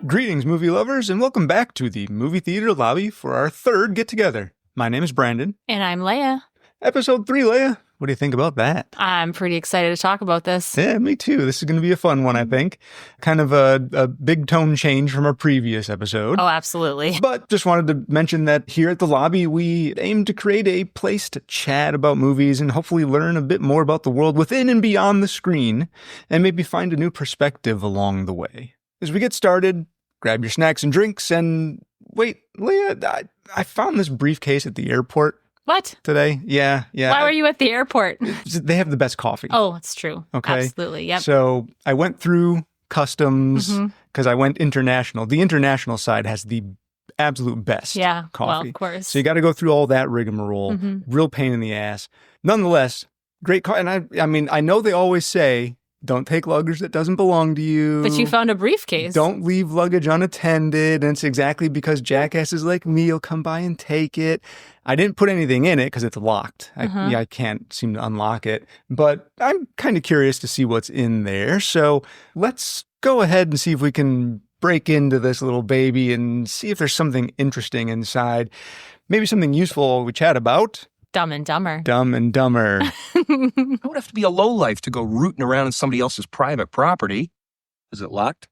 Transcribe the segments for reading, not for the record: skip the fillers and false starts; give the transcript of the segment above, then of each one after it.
Greetings, movie lovers, and welcome back to the movie theater lobby for our third get-together. My name is Brandon. And I'm Leia. Episode 3, Leia. What do you think about that? I'm pretty excited to talk about this. Yeah, me too. This is going to be a fun one, I think. Kind of a big tone change from our previous episode. Oh, absolutely. But just wanted to mention that here at the lobby, we aim to create a place to chat about movies and hopefully learn a bit more about the world within and beyond the screen, and maybe find a new perspective along the way. As we get started, grab your snacks and drinks, and wait, Leia, I found this briefcase at the airport. What? Today? Yeah. Why were you at the airport? They have the best coffee. Oh, it's true. Okay. Absolutely, yep. So I went through customs because I went international. The international side has the absolute best coffee. Well, of course. So you got to go through all that rigmarole. Real pain in the ass. Nonetheless, great coffee. And I mean, I know they always say, don't take luggage that doesn't belong to you. But you found a briefcase. Don't leave luggage unattended. And it's exactly because jackasses like me will come by and take it. I didn't put anything in it because it's locked. I can't seem to unlock it. But I'm kind of curious to see what's in there. So let's go ahead and see if we can break into this little baby and see if there's something interesting inside. Maybe something useful we chat about. Dumb and Dumber. Dumb and Dumber. I would have to be a lowlife to go rooting around in somebody else's private property. Is it locked?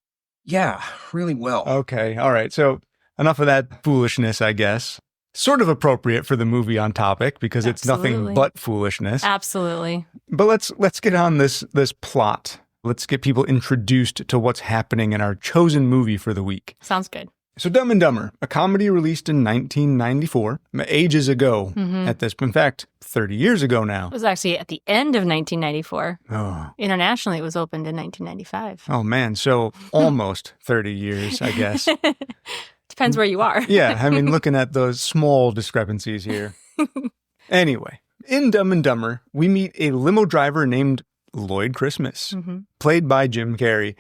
Yeah, really well. Okay, all right. So enough of that foolishness, I guess. Sort of appropriate for the movie on topic because it's nothing but foolishness. Absolutely. But let's get on this plot. Let's get people introduced to what's happening in our chosen movie for the week. Sounds good. So Dumb and Dumber, a comedy released in 1994, ages ago at this point. In fact, 30 years ago now. It was actually at the end of 1994. Oh. Internationally, it was opened in 1995. Oh, man. So almost 30 years, I guess. Depends where you are. Yeah, I mean, looking at those small discrepancies here. Anyway, in Dumb and Dumber, we meet a limo driver named Lloyd Christmas, played by Jim Carrey,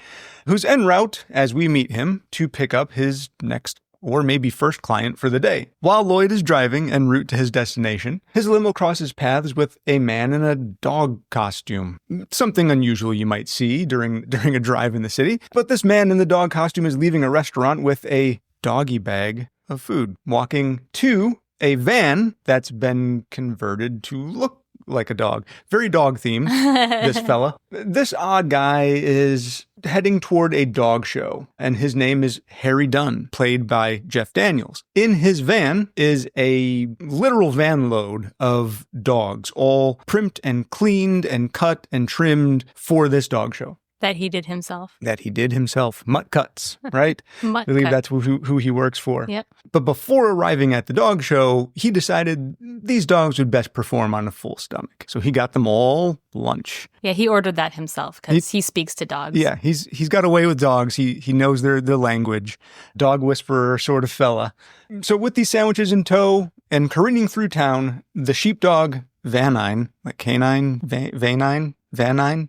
who's en route as we meet him to pick up his next or maybe first client for the day. While Lloyd is driving en route to his destination, his limo crosses paths with a man in a dog costume. Something unusual you might see during a drive in the city. But this man in the dog costume is leaving a restaurant with a doggy bag of food, walking to a van that's been converted to look like a dog. Very dog themed, this fella. This odd guy is heading toward a dog show, and his name is Harry Dunn, played by Jeff Daniels. In his van is a literal van load of dogs, all primed and cleaned and cut and trimmed for this dog show. That he did himself. Mutt cuts, right? Mutt I believe cut. that's who he works for. Yep. But before arriving at the dog show, he decided these dogs would best perform on a full stomach. So he got them all lunch. Yeah, he ordered that himself because he speaks to dogs. Yeah, he's got a way with dogs. He knows their language. Dog whisperer sort of fella. So with these sandwiches in tow and careening through town, the sheepdog Vanine, like canine, Vanine?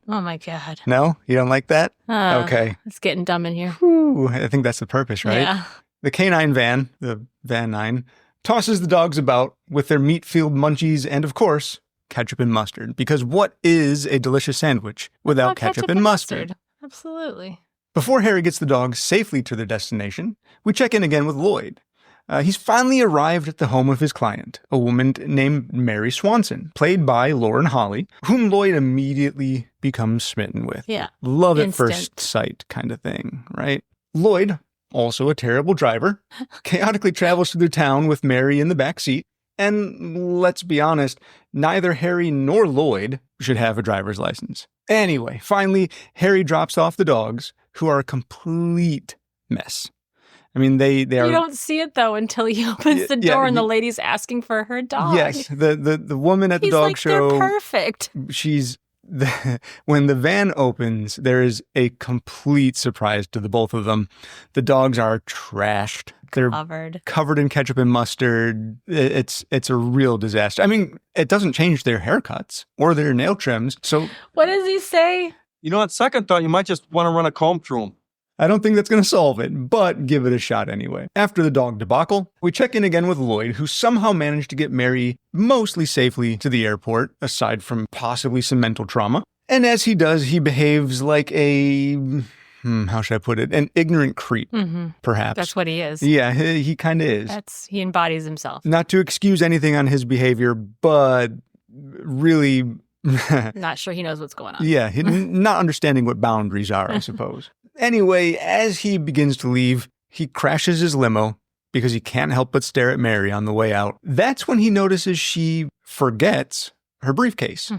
Oh my God. No? You don't like that? Okay. It's getting dumb in here. Whew, I think that's the purpose, right? Yeah. The canine van, the Van 9, tosses the dogs about with their meat-filled munchies and, of course, ketchup and mustard. Because what is a delicious sandwich without ketchup and mustard? Absolutely. Before Harry gets the dogs safely to their destination, we check in again with Lloyd. He's finally arrived at the home of his client, a woman named Mary Swanson, played by Lauren Holly, whom Lloyd immediately becomes smitten with. Yeah. Love at Instant. first sight kind of thing, right? Lloyd, also a terrible driver, chaotically travels through the town with Mary in the back seat. And let's be honest, neither Harry nor Lloyd should have a driver's license. Anyway, finally, Harry drops off the dogs, who are a complete mess. I mean, they are... You don't see it, though, until he opens the door and the lady's asking for her dog. Yes, the woman at the dog show... They're perfect. When the van opens, there is a complete surprise to the both of them. The dogs are trashed. They're covered in ketchup and mustard. It's a real disaster. I mean, it doesn't change their haircuts or their nail trims. So what does he say? You know, on second thought, you might just want to run a comb through them. I don't think that's going to solve it, but give it a shot anyway. After the dog debacle, we check in again with Lloyd, who somehow managed to get Mary mostly safely to the airport, aside from possibly some mental trauma. And as he does, he behaves like a how should I put it? An ignorant creep, perhaps. That's what he is. Yeah, he kind of is. He embodies himself. Not to excuse anything on his behavior, but really... Not sure he knows what's going on. Yeah, not understanding what boundaries are, I suppose. Anyway, as he begins to leave, he crashes his limo because he can't help but stare at Mary on the way out. That's when he notices she forgets her briefcase.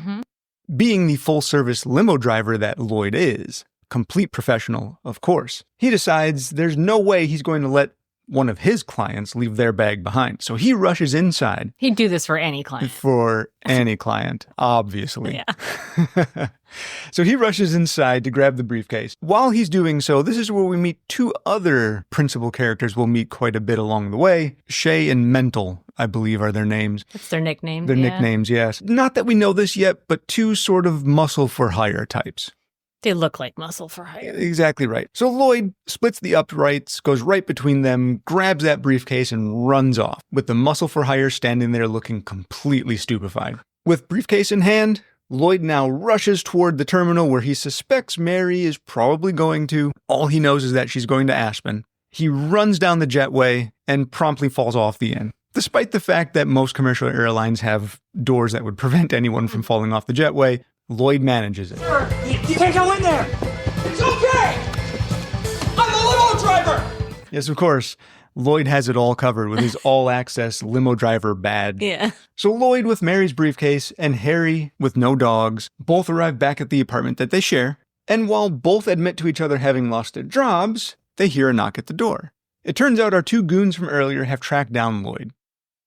Being the full-service limo driver that Lloyd is, complete professional, of course, he decides there's no way he's going to let one of his clients leave their bag behind. So he rushes inside. He'd do this for any client. For any client, obviously. Yeah. So he rushes inside to grab the briefcase. While he's doing so, this is where we meet two other principal characters we'll meet quite a bit along the way. Shay and Mental, I believe, are their names. That's their nickname. Their nicknames, yes. Not that we know this yet, but two sort of muscle-for-hire types. They look like muscle for hire. Exactly right. So Lloyd splits the uprights, goes right between them, grabs that briefcase, and runs off, with the muscle for hire standing there looking completely stupefied. With briefcase in hand, Lloyd now rushes toward the terminal where he suspects Mary is probably going to. All he knows is that she's going to Aspen. He runs down the jetway and promptly falls off the end. Despite the fact that most commercial airlines have doors that would prevent anyone from falling off the jetway, Lloyd manages it. Sir, you can't go in there. It's okay. I'm the limo driver. Yes, of course. Lloyd has it all covered with his all-access limo driver badge. Yeah. So Lloyd with Mary's briefcase and Harry with no dogs both arrive back at the apartment that they share. And while both admit to each other having lost their jobs, they hear a knock at the door. It turns out our two goons from earlier have tracked down Lloyd.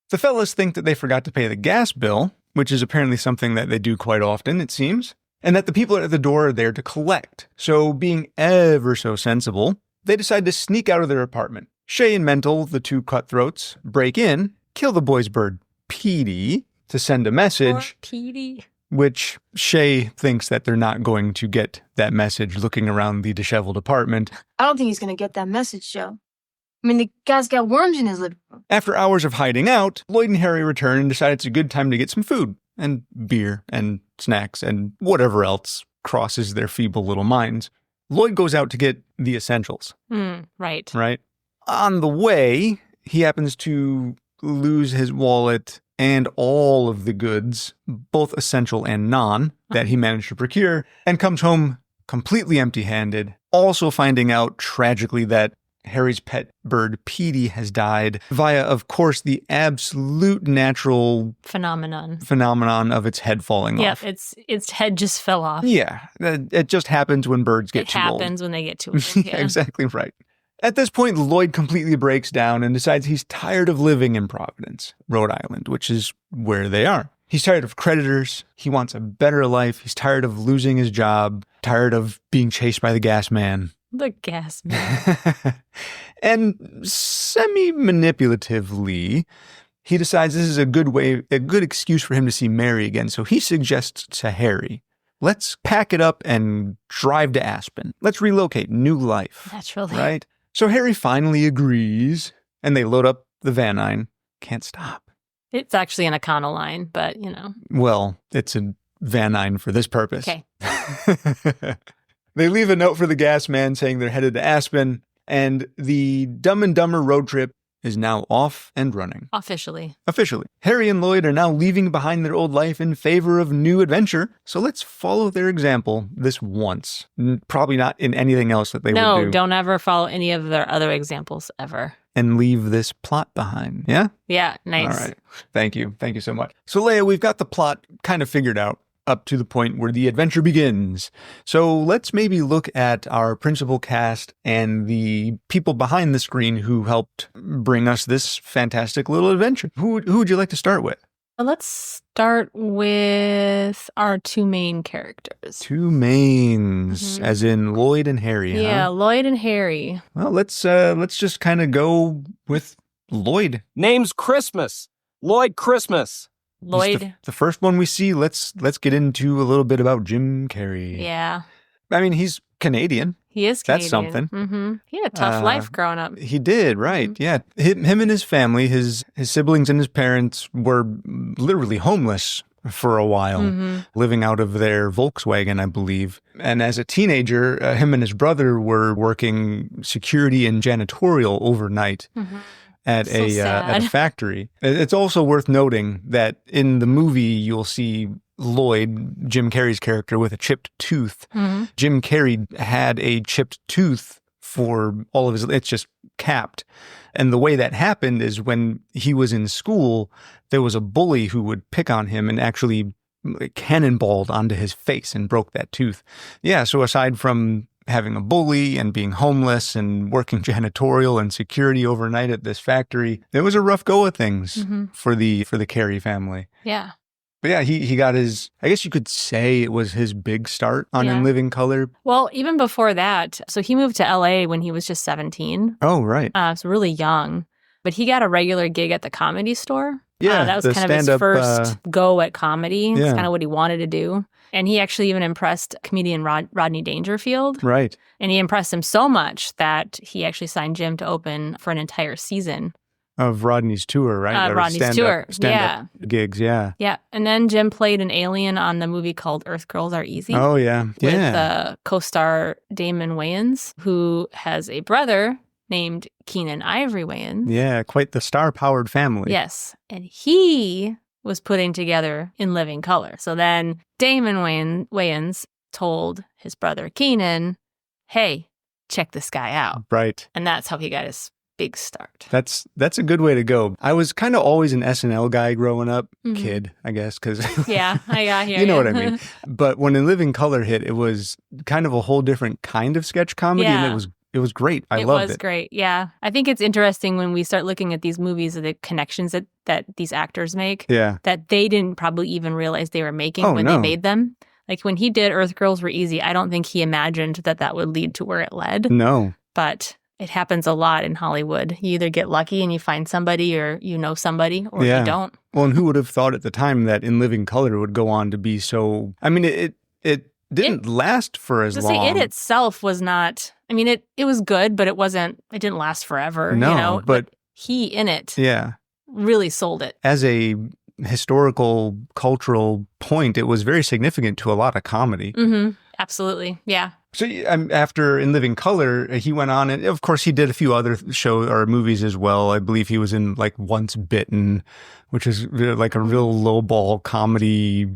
The fellas think that they forgot to pay the gas bill, which is apparently something that they do quite often, it seems, and that the people at the door are there to collect. So, being ever so sensible, they decide to sneak out of their apartment. Shay and Mental, the two cutthroats, break in, kill the boy's bird, Petey, to send a message, Petey. which Shay thinks that they're not going to get that message looking around the disheveled apartment. I don't think he's going to get that message, Joe. I mean, the guy's got worms in his living room. After hours of hiding out, Lloyd and Harry return and decide it's a good time to get some food and beer and snacks and whatever else crosses their feeble little minds. Lloyd goes out to get the essentials. Right. Right? On the way, he happens to lose his wallet and all of the goods, both essential and non, that he managed to procure, and comes home completely empty-handed, also finding out tragically that Harry's pet bird, Petey, has died via, of course, the absolute natural phenomenon of its head falling off. Yeah, its head just fell off. Yeah, it just happens when birds get too old. It happens when they get too old. Yeah, exactly right. At this point, Lloyd completely breaks down and decides he's tired of living in Providence, Rhode Island, which is where they are. He's tired of creditors. He wants a better life. He's tired of losing his job, tired of being chased by the gas man. The gas man. And semi-manipulatively, he decides this is a good excuse for him to see Mary again. So he suggests to Harry, let's pack it up and drive to Aspen. Let's relocate, new life. Naturally. Right? So Harry finally agrees, and they load up the Van Nuys. Can't stop. It's actually an Econoline, but, you know. Well, it's a Van Nuys for this purpose. Okay. They leave a note for the gas man saying they're headed to Aspen, and the Dumb and Dumber road trip is now off and running. Officially. Harry and Lloyd are now leaving behind their old life in favor of new adventure, so let's follow their example this once. Probably not in anything else that they would do. No, don't ever follow any of their other examples, ever. And leave this plot behind, yeah? Yeah, nice. All right. Thank you so much. So Leia, we've got the plot kind of figured out up to the point where the adventure begins. So let's maybe look at our principal cast and the people behind the screen who helped bring us this fantastic little adventure. Who would you like to start with? Let's start with our two main characters. Two mains, as in Lloyd and Harry. Yeah, huh? Lloyd and Harry. Well, let's just kind of go with Lloyd. Name's Christmas. Lloyd Christmas. Lloyd. The first one we see, let's get into a little bit about Jim Carrey. Yeah. I mean, he's Canadian. He is Canadian. That's something. Mm-hmm. He had a tough life growing up. He did, right. Mm-hmm. Yeah. Him and his family, his siblings and his parents were literally homeless for a while, living out of their Volkswagen, I believe. And as a teenager, him and his brother were working security and janitorial overnight. At a factory. It's also worth noting that in the movie, you'll see Lloyd, Jim Carrey's character, with a chipped tooth. Jim Carrey had a chipped tooth for all of his, it's just capped. And the way that happened is when he was in school, there was a bully who would pick on him and actually cannonballed onto his face and broke that tooth. Yeah, so aside from having a bully and being homeless and working janitorial and security overnight at this factory, it was a rough go of things for the Carrey family. Yeah. But yeah, he got his, I guess you could say it was his big start on In Living Color. Well, even before that, so he moved to LA when he was just 17. Oh, right. So really young. But he got a regular gig at the Comedy Store. Yeah, that was kind of his first go at comedy. It's kind of what he wanted to do. And he actually even impressed comedian Rodney Dangerfield. Right. And he impressed him so much that he actually signed Jim to open for an entire season. Of Rodney's tour, right? Rodney's tour. Stand-up gigs, yeah. Yeah. And then Jim played an alien on the movie called Earth Girls Are Easy. Oh, yeah. With co-star Damon Wayans, who has a brother named Keenan Ivory Wayans. Yeah, quite the star-powered family. Yes. And he was putting together In Living Color. So then Damon Wayans told his brother Keenan, hey, check this guy out. Right. And that's how he got his big start. That's a good way to go. I was kind of always an SNL guy growing up, kid, I guess, because I got here. You know what I mean. But when In Living Color hit, it was kind of a whole different kind of sketch comedy, and it was great. I loved it. It was great. Yeah. I think it's interesting when we start looking at these movies and the connections that these actors make that they didn't probably even realize they were making when they made them. Like when he did Earth Girls Were Easy, I don't think he imagined that would lead to where it led. No. But it happens a lot in Hollywood. You either get lucky and you find somebody or you know somebody or you don't. Well, and who would have thought at the time that In Living Color would go on to be so... I mean, it didn't last for as long. It itself was not... I mean, it was good, but it didn't last forever. No, you know? but he in it yeah, really sold it. As a historical, cultural point, it was very significant to a lot of comedy. Absolutely, yeah. So after In Living Color, he went on, and of course he did a few other shows or movies as well. I believe he was in like Once Bitten, which is like a real lowball comedy,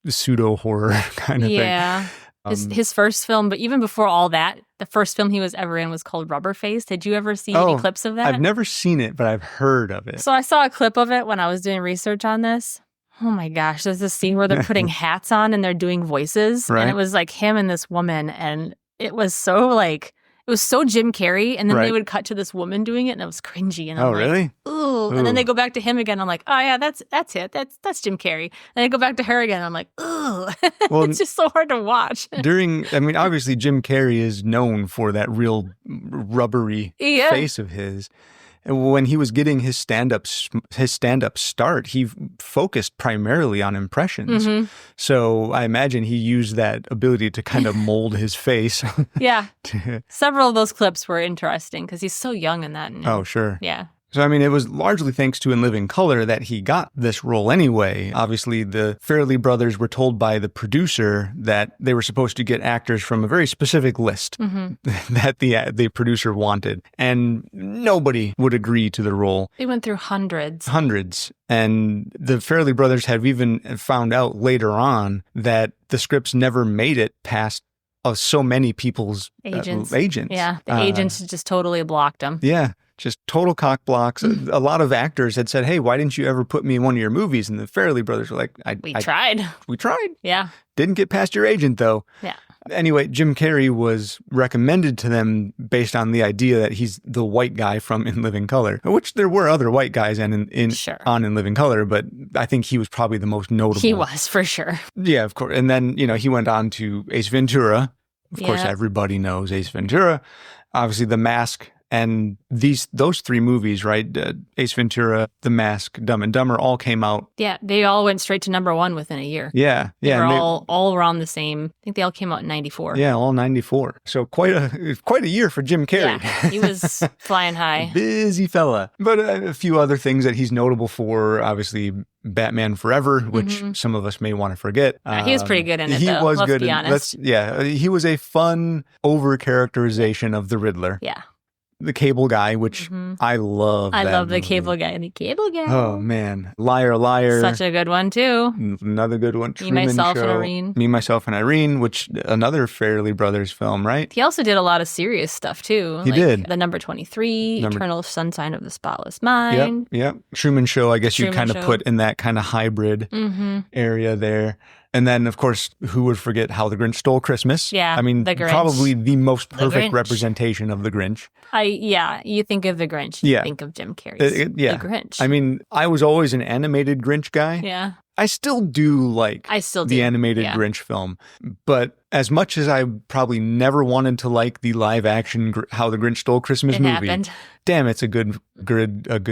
pseudo horror kind of thing. Yeah. His first film, but even before all that, the first film he was ever in was called Rubberface. Did you ever see any clips of that? I've never seen it, but I've heard of it. So I saw a clip of it when I was doing research on this. Oh my gosh, there's this scene where they're putting hats on and they're doing voices. Right. And it was like him and this woman. And it was so Jim Carrey. And then they would cut to this woman doing it and it was cringy. And I'm really? Ooh. And then they go back to him again. I'm like, oh yeah, that's it. That's Jim Carrey. And they go back to her again. I'm like, ooh. Well, it's just so hard to watch. Obviously Jim Carrey is known for that real rubbery face of his. And when he was getting his stand-up start, he focused primarily on impressions. So I imagine he used that ability to kind of mold his face. Yeah. Several of those clips were interesting because he's so young in that. Oh, sure. Yeah. So, I mean, it was largely thanks to In Living Color that he got this role anyway. Obviously, the Farrelly brothers were told by the producer that they were supposed to get actors from a very specific list that the producer wanted. And nobody would agree to the role. They went through hundreds. And the Farrelly brothers have even found out later on that the scripts never made it past so many people's agents. Yeah, the agents just totally blocked them. Yeah. Just total cock blocks. A lot of actors had said, hey, why didn't you ever put me in one of your movies? And the Farrelly brothers were like, We tried. We tried. Yeah. Didn't get past your agent, though. Yeah. Anyway, Jim Carrey was recommended to them based on the idea that he's the white guy from In Living Color, which there were other white guys on In Living Color, but I think he was probably the most notable. He was, for sure. Yeah, of course. And then, he went on to Ace Ventura. Of course, everybody knows Ace Ventura. Obviously, The Mask. And those three movies, right? Ace Ventura, The Mask, Dumb and Dumber, all came out. Yeah, they all went straight to #1 within a year. Yeah. They were all around the same. I think they all came out in 94. Yeah, all 94. So quite a year for Jim Carrey. Yeah, he was flying high. Busy fella. But a few other things that he's notable for, obviously, Batman Forever, which some of us may want to forget. He was pretty good in it, he though. was Let's good be honest. He was a fun over-characterization of the Riddler. Yeah. The Cable Guy, which I love. I love the movie. Cable Guy. The Cable Guy. Oh, man. Liar, Liar. Such a good one, too. Another good one. Me, Myself, Show. and Irene. Me, Myself, and Irene, which another Farrelly Brothers film, right? He also did a lot of serious stuff, too. He did. The Number 23, Eternal Sunshine of the Spotless Mind. Yep. Truman Show, I guess you Truman kind of Show. put in that kind of hybrid area there. And then, of course, who would forget How the Grinch Stole Christmas? Yeah, I mean, the Grinch. probably the most perfect Grinch. representation of the Grinch. You think of the Grinch. You think of Jim Carrey's The Grinch. I mean, I was always an animated Grinch guy. Yeah. I still do like the animated Grinch film. But as much as I probably never wanted to like the live action How the Grinch Stole Christmas movie, happened. Damn, it's a good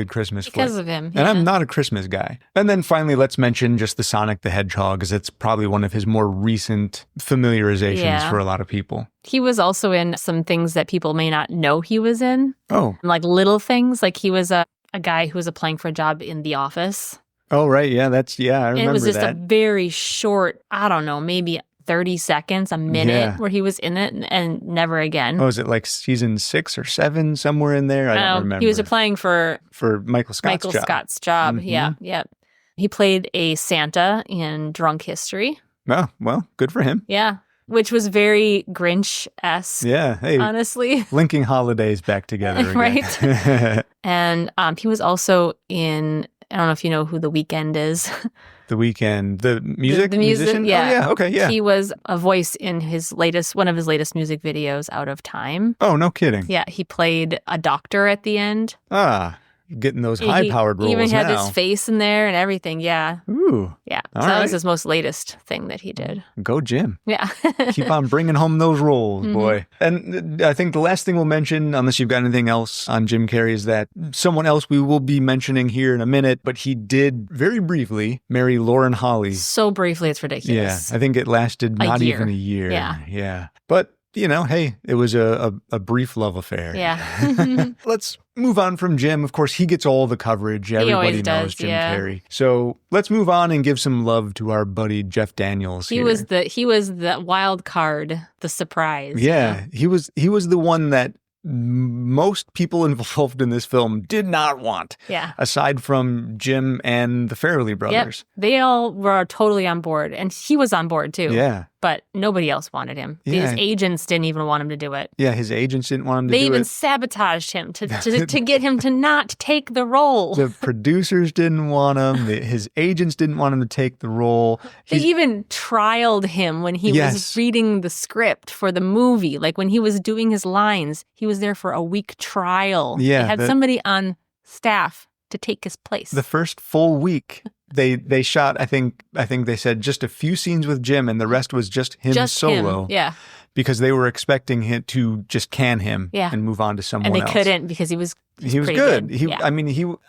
Christmas Because flick. of him. And I'm not a Christmas guy. And then finally, let's mention just the Sonic the Hedgehog, because it's probably one of his more recent familiarizations for a lot of people. He was also in some things that people may not know he was in. Oh. Like little things. Like he was a guy who was applying for a job in The Office. Oh, right. Yeah, I remember that. And it was just a very short, I don't know, maybe 30 seconds, a minute where he was in it and never again. Oh, is it like season 6 or 7, somewhere in there? I don't remember. He was applying for Michael Scott's job. Mm-hmm. Yeah. He played a Santa in Drunk History. Oh, well, good for him. Yeah. Which was very Grinch-esque. Yeah. Hey, honestly. Linking holidays back together again. Right. And he was also in, I don't know if you know who The Weeknd is. The Weeknd, the musician? Yeah. Oh, yeah. Okay, yeah. He was a voice in one of his latest music videos, Out of Time. Oh, no kidding. Yeah, he played a doctor at the end. Getting those high-powered roles He even had now. his face in there and everything, yeah. Ooh. Yeah, All so that right. was his most latest thing that he did. Go Jim. Yeah. Keep on bringing home those roles, boy. And I think the last thing we'll mention, unless you've got anything else on Jim Carrey, is that someone else we will be mentioning here in a minute, but he did very briefly marry Lauren Holly. So briefly, it's ridiculous. Yeah, I think it lasted not even a year. Yeah. But, hey, it was a brief love affair. Yeah. Let's move on from Jim. Of course, he gets all the coverage. Everybody knows Jim Carrey. So let's move on and give some love to our buddy Jeff Daniels. He was the wild card, the surprise. Yeah, he was the one that most people involved in this film did not want. Yeah. Aside from Jim and the Farrelly brothers. Yep. They all were totally on board. And he was on board too. Yeah. But nobody else wanted him. Yeah. His agents didn't even want him to do it. Yeah, his agents didn't want him to do it. They even sabotaged him to get him to not take the role. The producers didn't want him. His agents didn't want him to take the role. They even trialed him when he was reading the script for the movie. Like when he was doing his lines, he was there for a week trial. Yeah, they had somebody on staff to take his place. The first full week. They shot, I think they said just a few scenes with Jim and the rest was just him solo. Yeah. Because they were expecting him to just can him and move on to someone else. And they couldn't because he was good. Yeah.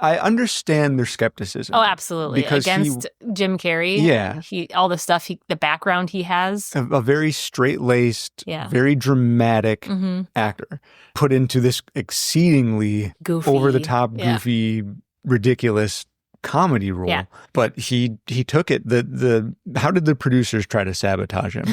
I understand their skepticism. Oh, absolutely. Because against Jim Carrey. Yeah. All the stuff, the background he has. A very straight-laced, very dramatic actor put into this exceedingly goofy, over-the-top, goofy, ridiculous comedy role. Yeah. But he took it. How did the producers try to sabotage him?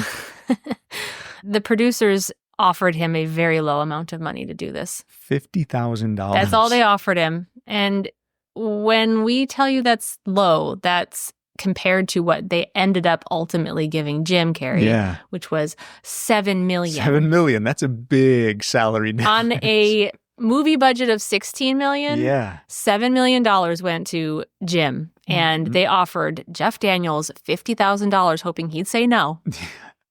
The producers offered him a very low amount of money to do this. $50,000. That's all they offered him. And when we tell you that's low, that's compared to what they ended up ultimately giving Jim Carrey, which was $7 million. $7 million. That's a big salary difference. On a movie budget of $16 million, $7 million went to Jim. And they offered Jeff Daniels $50,000, hoping he'd say no.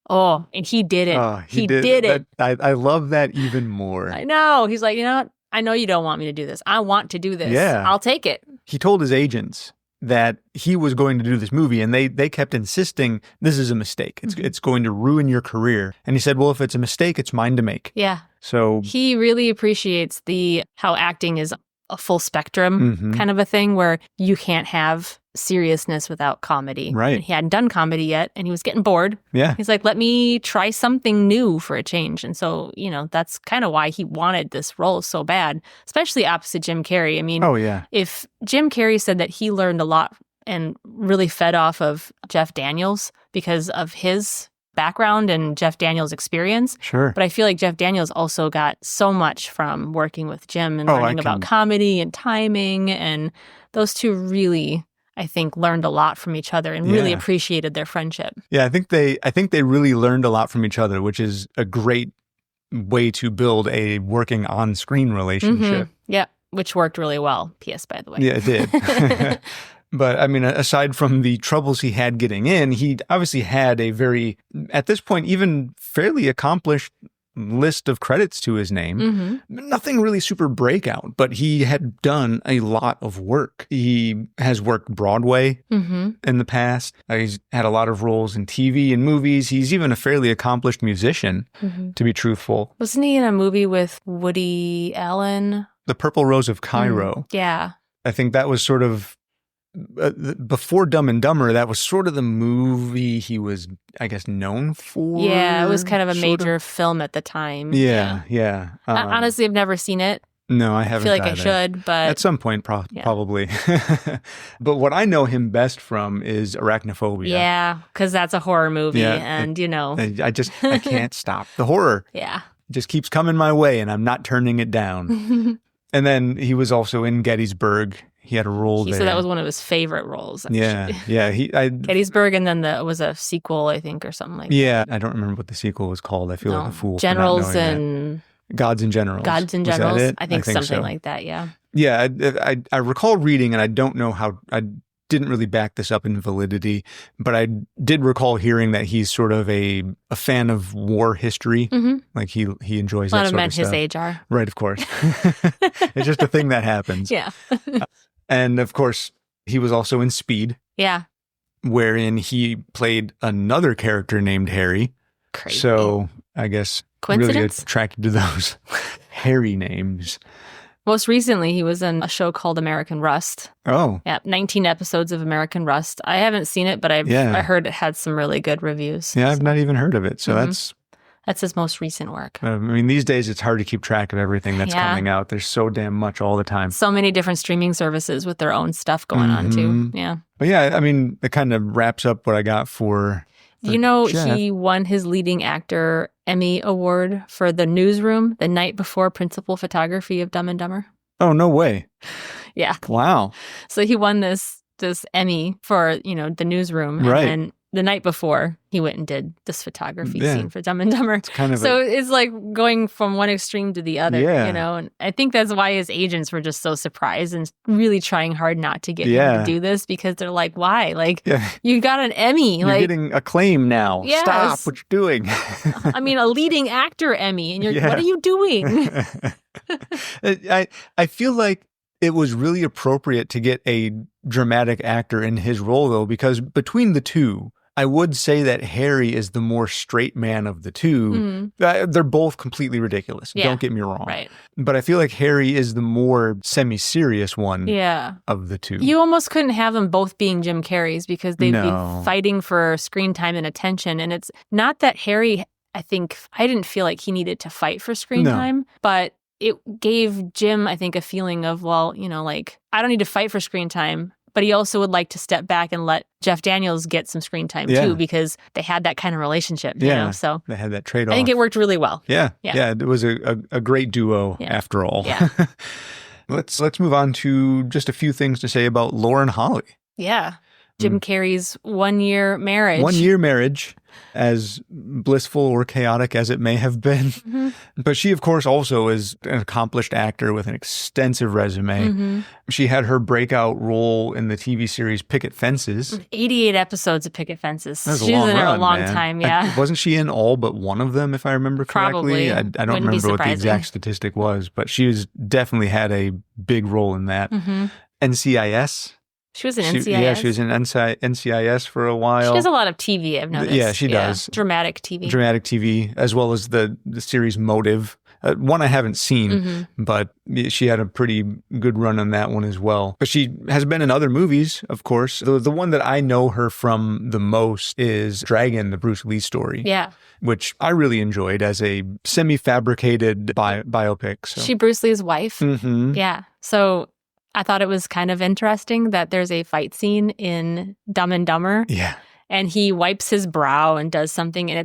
Oh, and he did it. He did it. I love that even more. I know. He's like, you know what? I know you don't want me to do this. I want to do this. Yeah. I'll take it. He told his agents that he was going to do this movie, and they kept insisting this is a mistake. It's going to ruin your career. And he said, well, if it's a mistake, it's mine to make. Yeah. So he really appreciates how acting is a full spectrum kind of a thing where you can't have seriousness without comedy. Right. And he hadn't done comedy yet and he was getting bored. Yeah. He's like, let me try something new for a change. And so, that's kind of why he wanted this role so bad, especially opposite Jim Carrey. I mean, oh, yeah. If Jim Carrey said that he learned a lot and really fed off of Jeff Daniels because of his background and Jeff Daniels' experience. Sure. But I feel like Jeff Daniels also got so much from working with Jim and learning about comedy and timing. And those two really, I think, learned a lot from each other and really appreciated their friendship. Yeah, I think they really learned a lot from each other, which is a great way to build a working on-screen relationship. Yeah, which worked really well. P.S. by the way. Yeah, it did. But I mean, aside from the troubles he had getting in, he obviously had a very, at this point, even fairly accomplished list of credits to his name. Nothing really super breakout, but he had done a lot of work. He has worked Broadway in the past. He's had a lot of roles in TV and movies. He's even a fairly accomplished musician, to be truthful. Wasn't he in a movie with Woody Allen? The Purple Rose of Cairo. Yeah. I think that was sort of, before Dumb and Dumber, that was sort of the movie he was, I guess, known for. Yeah, it was kind of a major film at the time. Yeah. Honestly, I've never seen it. No, I haven't. I feel like either. I should, but... At some point, probably. But what I know him best from is Arachnophobia. Yeah, because that's a horror movie, and I can't stop. The horror just keeps coming my way, and I'm not turning it down. And then he was also in Gettysburg. He had a role there. So that was one of his favorite roles. Actually. Yeah. Gettysburg, and then it was a sequel, I think, or something like that. Yeah, I don't remember what the sequel was called. I feel like a fool. Generals and... Gods and Generals. Gods and Generals. Was that it? I think something so. like that, yeah. Yeah, I recall reading, and I don't know how... I didn't really back this up in validity, but I did recall hearing that he's sort of a fan of war history. Like he enjoys that sort of stuff. A lot of men his age are. Right, of course. It's just a thing that happens. Yeah. And of course, he was also in Speed. Yeah. Wherein he played another character named Harry. Crazy. So I guess coincidence? Really attracted to those Harry names. Most recently, he was in a show called American Rust. Oh. Yeah, 19 episodes of American Rust. I haven't seen it, but I heard it had some really good reviews. Yeah, I've not even heard of it. So that's his most recent work. I mean, these days it's hard to keep track of everything that's coming out. There's so damn much all the time. So many different streaming services with their own stuff going on too. Yeah. But yeah, I mean, it kind of wraps up what I got for Jeff. He won his leading actor Emmy Award for The Newsroom the night before principal photography of Dumb and Dumber. Oh, no way. Yeah. Wow. So he won this Emmy for, The Newsroom. Right. And the night before, he went and did this photography scene for Dumb and Dumber. It's it's like going from one extreme to the other, And I think that's why his agents were just so surprised and really trying hard not to get him to do this, because they're like, why? Like, you got an Emmy. You're getting acclaim now. Yes. Stop what you're doing. I mean, a leading actor Emmy. And what are you doing? I feel like it was really appropriate to get a dramatic actor in his role, though, because between the two, I would say that Harry is the more straight man of the two. They're both completely ridiculous. Yeah. Don't get me wrong. Right. But I feel like Harry is the more semi-serious one of the two. You almost couldn't have them both being Jim Carreys, because they'd be fighting for screen time and attention. And it's not that Harry, I didn't feel like he needed to fight for screen time, but it gave Jim, I think, a feeling of, I don't need to fight for screen time. But he also would like to step back and let Jeff Daniels get some screen time too, because they had that kind of relationship, you know? So they had that trade-off. I think it worked really well. Yeah. It was a great duo after all. Yeah. Let's move on to just a few things to say about Lauren Holly. Yeah. Jim Carrey's one-year marriage. One-year marriage, as blissful or chaotic as it may have been. But she, of course, also is an accomplished actor with an extensive resume. She had her breakout role in the TV series Picket Fences. 88 episodes of Picket Fences. She's been in a long time, wasn't she in all but one of them, if I remember correctly? Probably. I don't remember what the exact statistic was, but she's definitely had a big role in that. NCIS. She was in NCIS? Yeah, she was in NCIS for a while. She does a lot of TV, I've noticed. Yeah, she does. Dramatic TV. Dramatic TV, as well as the series Motive. One I haven't seen, but she had a pretty good run on that one as well. But she has been in other movies, of course. The one that I know her from the most is Dragon, the Bruce Lee story. Yeah. Which I really enjoyed as a semi-fabricated biopic. So. She Bruce Lee's wife? Yeah. So I thought it was kind of interesting that there's a fight scene in Dumb and Dumber. Yeah. And he wipes his brow and does something, and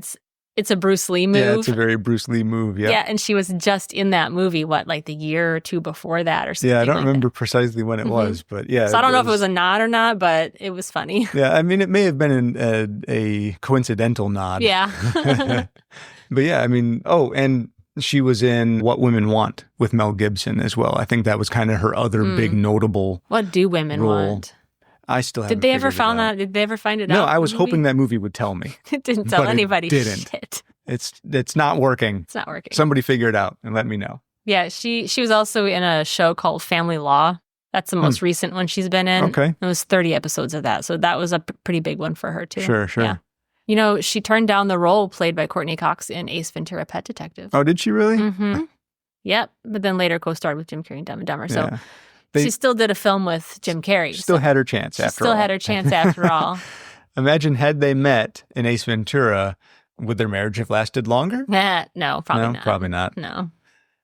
it's a Bruce Lee move. Yeah, it's a very Bruce Lee move. Yeah. Yeah, and she was just in that movie, like the year or two before that or something. Yeah, I don't remember precisely when it was, but yeah. So I don't know if it was a nod or not, but it was funny. Yeah, I mean, it may have been a coincidental nod. Yeah. But yeah, I mean, and she was in What Women Want with Mel Gibson as well. I think that was kind of her other big notable What do women role. Want? I still haven't Did they ever figured it out. Did they ever find it out? No, I was hoping that movie would tell me. It didn't tell anybody. It didn't. Shit. It's not working. It's not working. Somebody figure it out and let me know. Yeah, she was also in a show called Family Law. That's the most recent one she's been in. Okay. It was 30 episodes of that. So that was a pretty big one for her, too. Sure. Yeah. You know, she turned down the role played by Courtney Cox in Ace Ventura: Pet Detective. Oh, did she really? Mm-hmm. Yep. But then later co-starred with Jim Carrey in Dumb and Dumber. So Yeah. she still did a film with Jim Carrey. Still had her chance after all. Still had her chance after all. Imagine had they met in Ace Ventura, would their marriage have lasted longer? No, probably not. Probably not. No.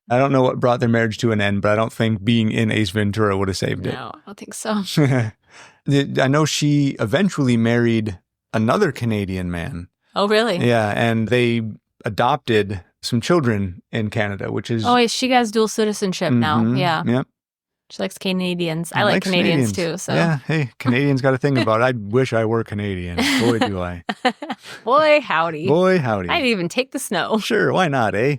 I don't know what brought their marriage to an end, but I don't think being in Ace Ventura would have saved it. No, I don't think so. I know she eventually married another Canadian man. Oh, really? Yeah, and they adopted some children in Canada, which is... Oh, she has dual citizenship now. Yeah. Yep. She likes Canadians. I like Canadians too. So yeah, hey, Canadians got a thing about it. I wish I were Canadian. Boy, do I. Boy, howdy. Boy, howdy. I'd even take the snow. Sure, why not, eh?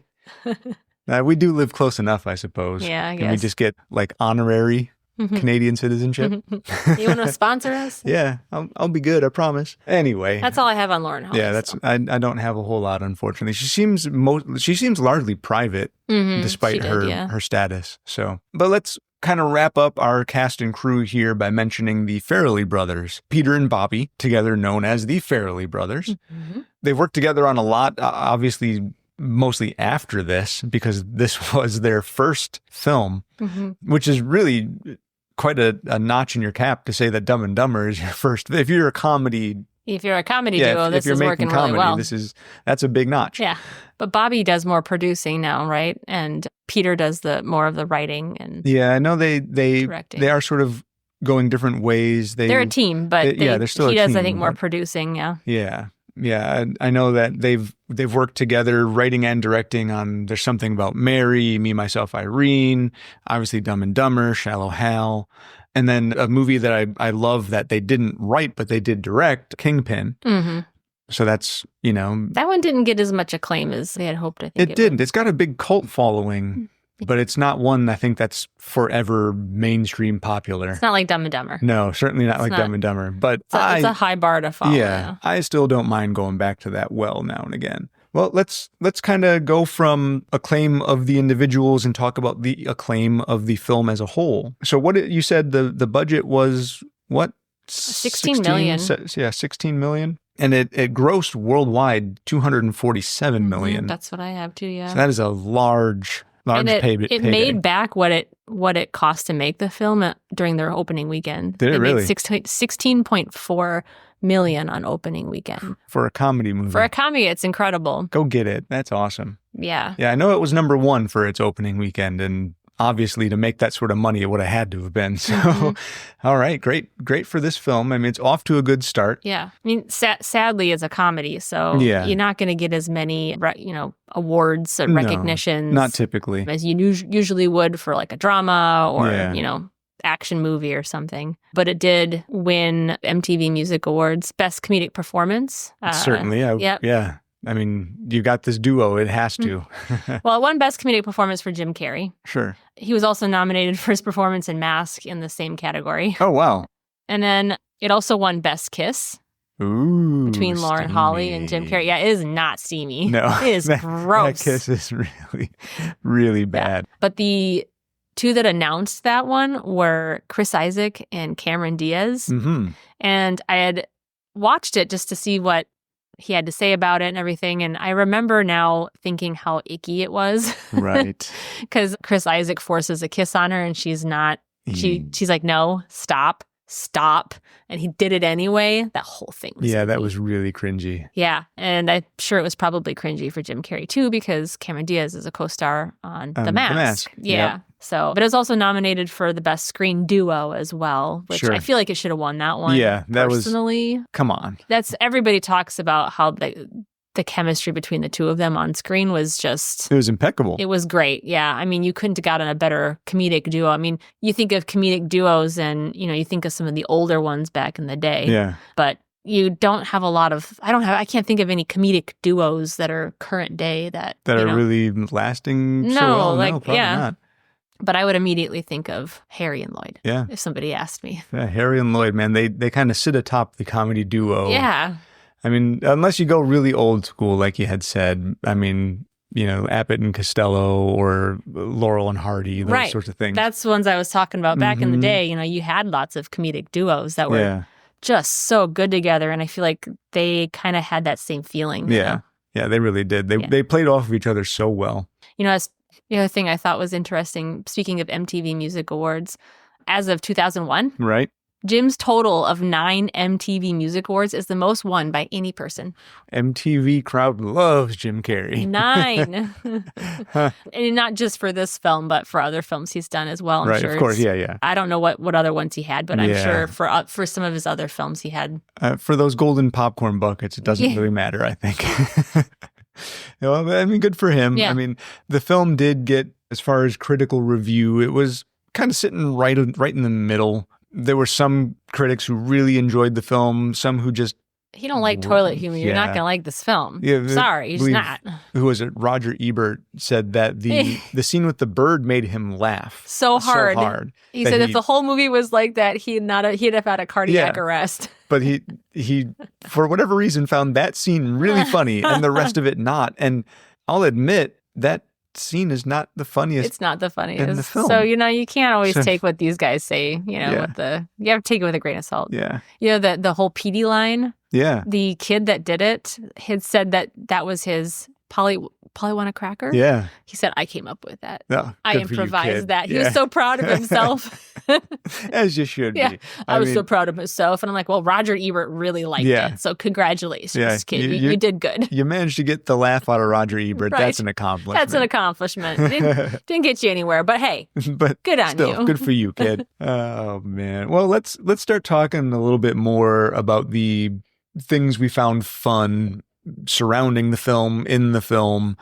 We do live close enough, I suppose. Yeah, I Can we guess. just get like honorary Canadian citizenship? You want to sponsor us? Yeah, I'll be good, I promise. Anyway. That's all I have on Lauren Holly. Yeah, I don't have a whole lot, unfortunately. She seems largely private, despite her status. So, but let's kind of wrap up our cast and crew here by mentioning the Farrelly brothers, Peter and Bobby, together known as the Farrelly brothers. They've worked together on a lot, obviously mostly after this, because this was their first film, which is really quite a notch in your cap to say that Dumb and Dumber is your first. If you're a comedy duo, this is working really well. That's a big notch. Yeah. But Bobby does more producing now, right? And Peter does more of the writing and I know they directing. They are sort of going different ways. They're a team, but they're still a team. He does, I think, more producing. Yeah. Yeah. Yeah, I know that they've worked together, writing and directing on There's Something About Mary, Me, Myself, Irene, obviously Dumb and Dumber, Shallow Hal, and then a movie that I love that they didn't write but they did direct, Kingpin. So that's, that one didn't get as much acclaim as they had hoped. I think it didn't. It's got a big cult following. But it's not one I think that's forever mainstream popular. It's not like Dumb and Dumber. No, certainly not like Dumb and Dumber. But it's a high bar to follow. Yeah, I still don't mind going back to that well now and again. Well, let's kind of go from acclaim of the individuals and talk about the acclaim of the film as a whole. So what you said the budget was what? 16 million. Yeah, 16 million. And it grossed worldwide 247 million. That's what I have too, yeah. So that is a large payday. It made back what it cost to make the film during their opening weekend. Did it really? Made 16.4 million on opening weekend. For a comedy movie. For a comedy, it's incredible. Go get it. That's awesome. Yeah. Yeah, I know it was number one for its opening weekend, and obviously to make that sort of money, it would have had to have been. So, all right, great for this film. I mean, it's off to a good start. Yeah. I mean, sadly, it's a comedy, so you're not going to get as many, awards and recognitions. Not typically. As you usually would for like a drama or, action movie or something. But it did win MTV Music Awards Best Comedic Performance. Certainly, yeah. I mean, you got this duo, it has to. Well, it won Best Comedic Performance for Jim Carrey. Sure. He was also nominated for his performance in Mask in the same category. Oh, wow. And then it also won Best Kiss. Ooh, between Lauren Holly and Jim Carrey. Yeah, it is not steamy. No. It is gross. That kiss is really, really bad. Yeah. But the two that announced that one were Chris Isaak and Cameron Diaz. And I had watched it just to see what he had to say about it and everything. And I remember now thinking how icky it was. Right. Because Chris Isaak forces a kiss on her and she's not, she's like, no, stop. And he did it anyway. That whole thing was icky. That was really cringy. Yeah. And I'm sure it was probably cringy for Jim Carrey too, because Cameron Diaz is a co-star on The Mask. Yeah. So, but it was also nominated for the best screen duo as well, which I feel like it should have won that one. Yeah, that personally, come on. That's everybody talks about how the chemistry between the two of them on screen was just... It was impeccable. It was great, yeah. I mean, you couldn't have gotten a better comedic duo. I mean, you think of comedic duos and, you think of some of the older ones back in the day. Yeah. But you don't have a lot of... I can't think of any comedic duos that are current day that are really lasting so well. No, probably not. But I would immediately think of Harry and Lloyd. Yeah. If somebody asked me. Yeah, Harry and Lloyd, man, they kind of sit atop the comedy duo. Yeah. I mean, unless you go really old school, like you had said, I mean, Abbott and Costello or Laurel and Hardy, those sorts of things. That's the ones I was talking about back in the day. You had lots of comedic duos that were just so good together. And I feel like they kind of had that same feeling. Yeah. Yeah, they really did. They played off of each other so well. As the other thing I thought was interesting, speaking of MTV Music Awards, as of 2001, right? Jim's total of 9 MTV Music Awards is the most won by any person. MTV crowd loves Jim Carrey. 9. And not just for this film, but for other films he's done as well. I'm right, sure. Of course, yeah. I don't know what other ones he had, but I'm sure for some of his other films he had. For those golden popcorn buckets, it doesn't really matter, I think. Well, I mean, good for him. Yeah. I mean, the film did get, as far as critical review, it was kind of sitting right in the middle. There were some critics who really enjoyed the film, some who just... He don't like toilet humor. You're not going to like this film. Yeah, sorry, he's not. Who was it? Roger Ebert said that the scene with the bird made him laugh so hard. He said if the whole movie was like that, he'd have had a cardiac arrest. But he for whatever reason found that scene really funny and the rest of it not. And I'll admit that scene is not the funniest. It's not the funniest in the film. So you can't always take what these guys say. You have to take it with a grain of salt. Yeah. The whole Petey line. Yeah. The kid that did it had said that was his Polly want a cracker? Yeah. He said, I came up with that. Oh, I improvised that. He was so proud of himself. As you should be. I was so proud of myself. And I'm like, well, Roger Ebert really liked it. So congratulations, kid. You did good. You managed to get the laugh out of Roger Ebert. Right. That's an accomplishment. That's an accomplishment. Didn't get you anywhere, but hey, good on you. Good for you, kid. Oh, man. Well, let's start talking a little bit more about the things we found fun surrounding the film, in the film,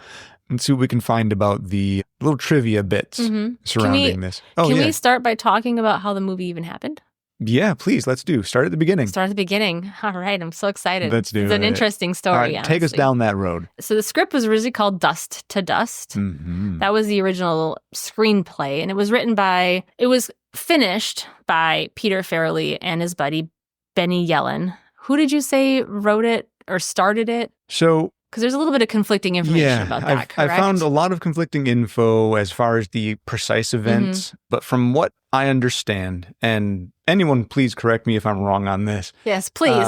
and see what we can find about the little trivia bits surrounding this. Can we start by talking about how the movie even happened? Yeah, please. Let's do. Start at the beginning. Start at the beginning. All right. I'm so excited. Let's do it. It's an interesting story. All right, take us down that road. So the script was originally called Dust to Dust. Mm-hmm. That was the original screenplay. And it was finished by Peter Farrelly and his buddy, Benny Yellen. Who did you say wrote it or started it? So... Because there's a little bit of conflicting information about that, correct? I found a lot of conflicting info as far as the precise events, but from what I understand, and anyone please correct me if I'm wrong on this. Yes, please.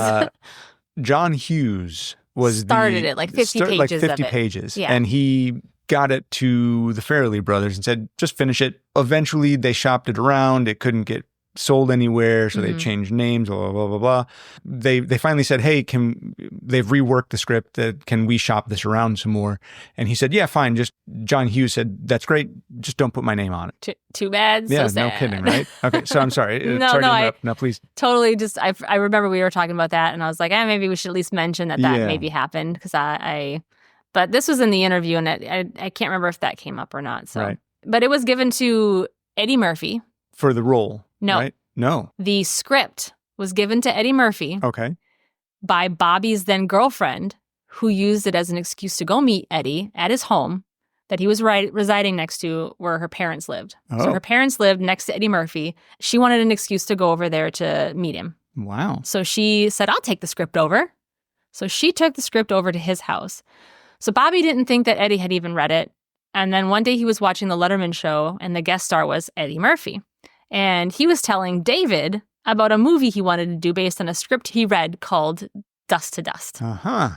John Hughes started it, like 50 pages like 50 of it. pages. Yeah. And he got it to the Farrelly brothers and said, just finish it. Eventually, they shopped it around. It couldn't get sold anywhere, so they changed names, blah, blah, blah, blah. They finally said, hey, they've reworked the script, can we shop this around some more? And he said, yeah, fine. John Hughes said, that's great, just don't put my name on it. Too bad, yeah, so sad. No kidding, right? Okay, so I'm sorry. No, please. Totally I remember we were talking about that, and I was like, maybe we should at least mention that maybe happened, because but this was in the interview, and I can't remember if that came up or not. So, right. But it was given to Eddie Murphy. For the role. No. Right? No. The script was given to Eddie Murphy. Okay. By Bobby's then girlfriend, who used it as an excuse to go meet Eddie at his home that he was residing next to where her parents lived. Oh. So her parents lived next to Eddie Murphy. She wanted an excuse to go over there to meet him. Wow. So she said, I'll take the script over. So she took the script over to his house. So Bobby didn't think that Eddie had even read it. And then one day he was watching the Letterman show, and the guest star was Eddie Murphy. And he was telling David about a movie he wanted to do based on a script he read called Dust to Dust. Uh-huh.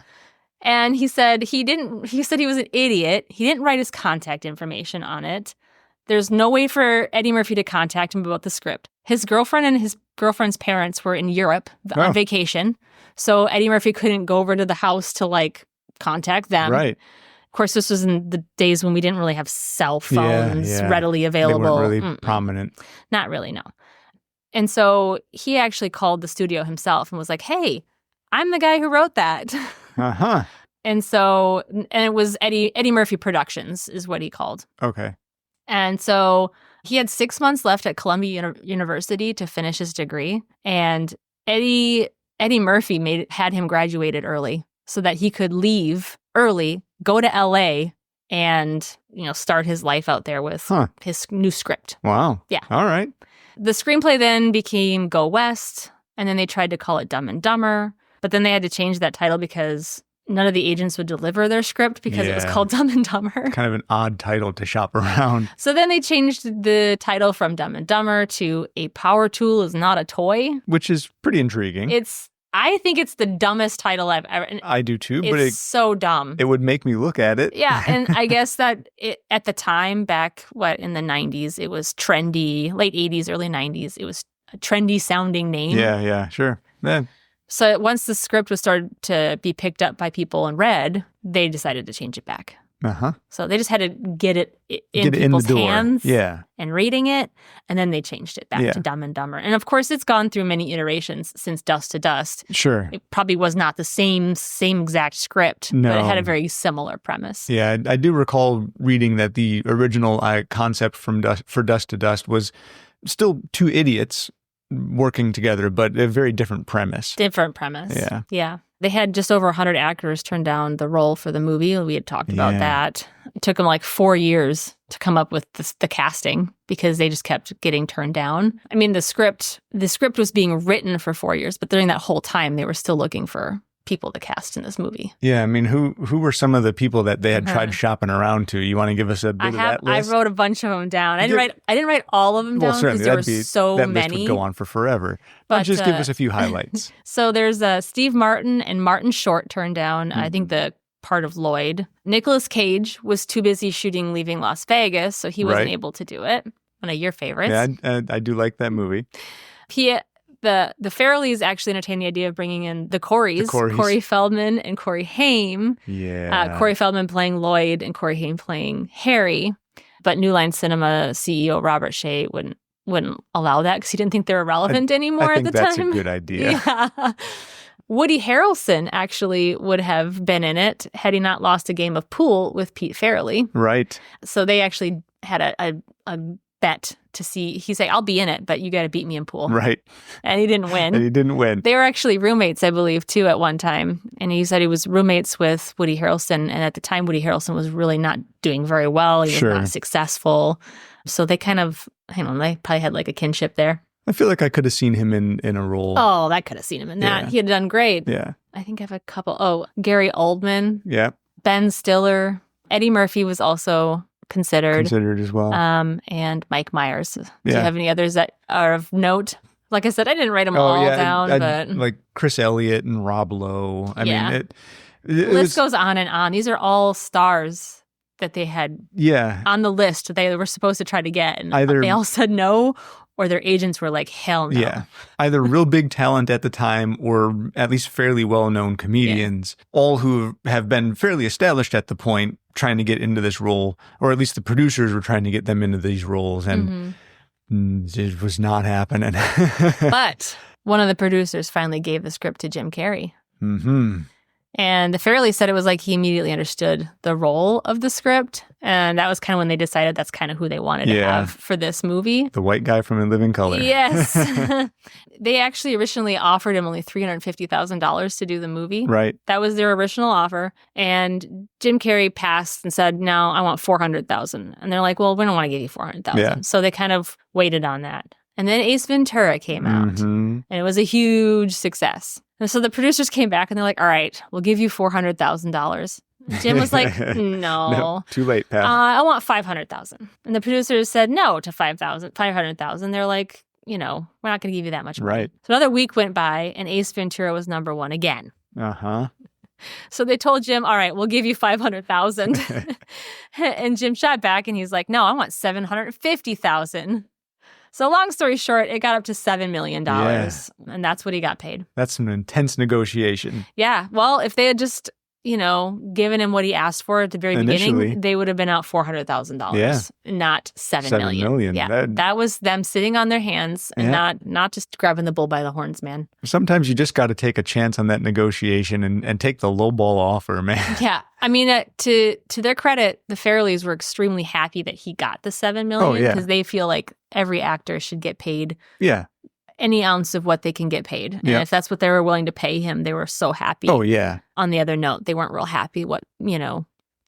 And he said he was an idiot. He didn't write his contact information on it. There's no way for Eddie Murphy to contact him about the script. His girlfriend and his girlfriend's parents were in Europe on vacation. So Eddie Murphy couldn't go over to the house to contact them. Right. Of course, this was in the days when we didn't really have cell phones readily available. They weren't really prominent. Not really, no. And so he actually called the studio himself and was like, hey, I'm the guy who wrote that. Uh-huh. And it was Eddie Murphy Productions is what he called. Okay. And so he had 6 months left at Columbia University to finish his degree. And Eddie Murphy had him graduated early so that he could leave early, go to LA, and start his life out there with his new script. Wow. Yeah. All right. The screenplay then became Go West, and then they tried to call it Dumb and Dumber, but then they had to change that title because none of the agents would deliver their script because it was called Dumb and Dumber. Kind of an odd title to shop around. So then they changed the title from Dumb and Dumber to A Power Tool Is Not a Toy. Which is pretty intriguing. I think it's the dumbest title I've ever... I do too, but it's so dumb. It would make me look at it. Yeah, and I guess that at the time, back, in the 90s, it was trendy, late 80s, early 90s, it was a trendy sounding name. Yeah, sure. Yeah. So once the script was started to be picked up by people and read, they decided to change it back. Uh-huh. So they just had to get it in people's hands and reading it, and then they changed it back to Dumb and Dumber. And of course, it's gone through many iterations since Dust to Dust. Sure. It probably was not the same exact script, but it had a very similar premise. Yeah, I do recall reading that the original concept for Dust to Dust was still two idiots working together, but a very different premise. Yeah. They had just over 100 actors turn down the role for the movie. We had talked about that. It took them like 4 years to come up with the casting because they just kept getting turned down. I mean, the script was being written for 4 years, but during that whole time, they were still looking for people to cast in this movie. Yeah, I mean, who were some of the people that they had tried shopping around to? You want to give us a bit of that list? I wrote a bunch of them down. I didn't write all of them down because there were so many. That list would go on for forever. But just give us a few highlights. So there's Steve Martin and Martin Short turned down, I think, the part of Lloyd. Nicolas Cage was too busy shooting Leaving Las Vegas, so he wasn't able to do it. One of your favorites. Yeah, I do like that movie. The Farrellys actually entertained the idea of bringing in the Coreys. Corey Feldman and Corey Haim. Yeah. Corey Feldman playing Lloyd and Corey Haim playing Harry. But New Line Cinema CEO Robert Shea wouldn't allow that because he didn't think they were relevant anymore at the time. I think that's a good idea. Yeah. Woody Harrelson actually would have been in it had he not lost a game of pool with Pete Farrelly. Right. So they actually had a bet to see. He's like, I'll be in it, but you got to beat me in pool. Right. And he didn't win. They were actually roommates, I believe, too, at one time. And he said he was roommates with Woody Harrelson. And at the time, Woody Harrelson was really not doing very well. He was not successful. So they kind of, they probably had like a kinship there. I feel like I could have seen him in a role. Oh, I could have seen him in that. Yeah. He had done great. Yeah. I think I have a couple. Oh, Gary Oldman. Yeah. Ben Stiller. Eddie Murphy was also considered as well. And Mike Myers. Do you have any others that are of note? Like I said, I didn't write them all down, but like Chris Elliott and Rob Lowe. I mean, the list goes on and on. These are all stars that they had on the list they were supposed to try to get, and they all said no, or their agents were like, hell no. Yeah, either real big talent at the time or at least fairly well-known comedians, all who have been fairly established at the point, trying to get into this role, or at least the producers were trying to get them into these roles, and it was not happening. But one of the producers finally gave the script to Jim Carrey. Mm-hmm. And the Farrelly said it was like he immediately understood the role of the script. And that was kind of when they decided that's kind of who they wanted to have for this movie. The white guy from In Living Color. Yes. They actually originally offered him only $350,000 to do the movie. Right. That was their original offer. And Jim Carrey passed and said, no, I want $400,000. And they're like, well, we don't want to give you $400,000. Yeah. So they kind of waited on that. And then Ace Ventura came out. And it was a huge success. And so the producers came back and they're like, all right, we'll give you $400,000. Jim was like, no, too late, pal. I want $500,000. And the producers said no to $500,000. They're like, we're not going to give you that much money. Right. So another week went by and Ace Ventura was number one again. Uh-huh. So they told Jim, all right, we'll give you $500,000. And Jim shot back and he's like, no, I want $750,000. So long story short, it got up to $7 million, and that's what he got paid. That's an intense negotiation. Yeah. Well, if they had just given him what he asked for at the very beginning, they would have been out $400,000, not $7 million. Yeah, that was them sitting on their hands and not just grabbing the bull by the horns, man. Sometimes you just got to take a chance on that negotiation and take the lowball offer, man. Yeah. I mean, to their credit, the Farrellys were extremely happy that he got the $7 million because they feel like every actor should get paid. Yeah. Any ounce of what they can get paid. And if that's what they were willing to pay him, they were so happy. Oh, yeah. On the other note, they weren't real happy what,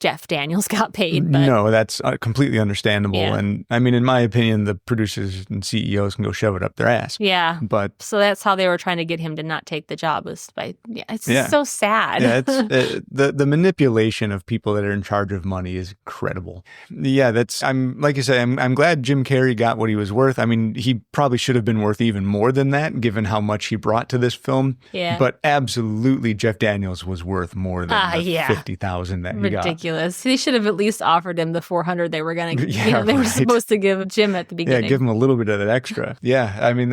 Jeff Daniels got paid. But, no, that's completely understandable. Yeah. And I mean, in my opinion, the producers and CEOs can go shove it up their ass. Yeah. But so that's how they were trying to get him to not take the job, was by, it's so sad. Yeah, it's the manipulation of people that are in charge of money is incredible. Yeah, I'm like you say, I'm glad Jim Carrey got what he was worth. I mean, he probably should have been worth even more than that, given how much he brought to this film. Yeah. But absolutely, Jeff Daniels was worth more than the $50,000 that he got. Ridiculous. They should have at least offered him the $400 they were going to. They were supposed to give Jim at the beginning. Yeah, give him a little bit of that extra. Yeah, I mean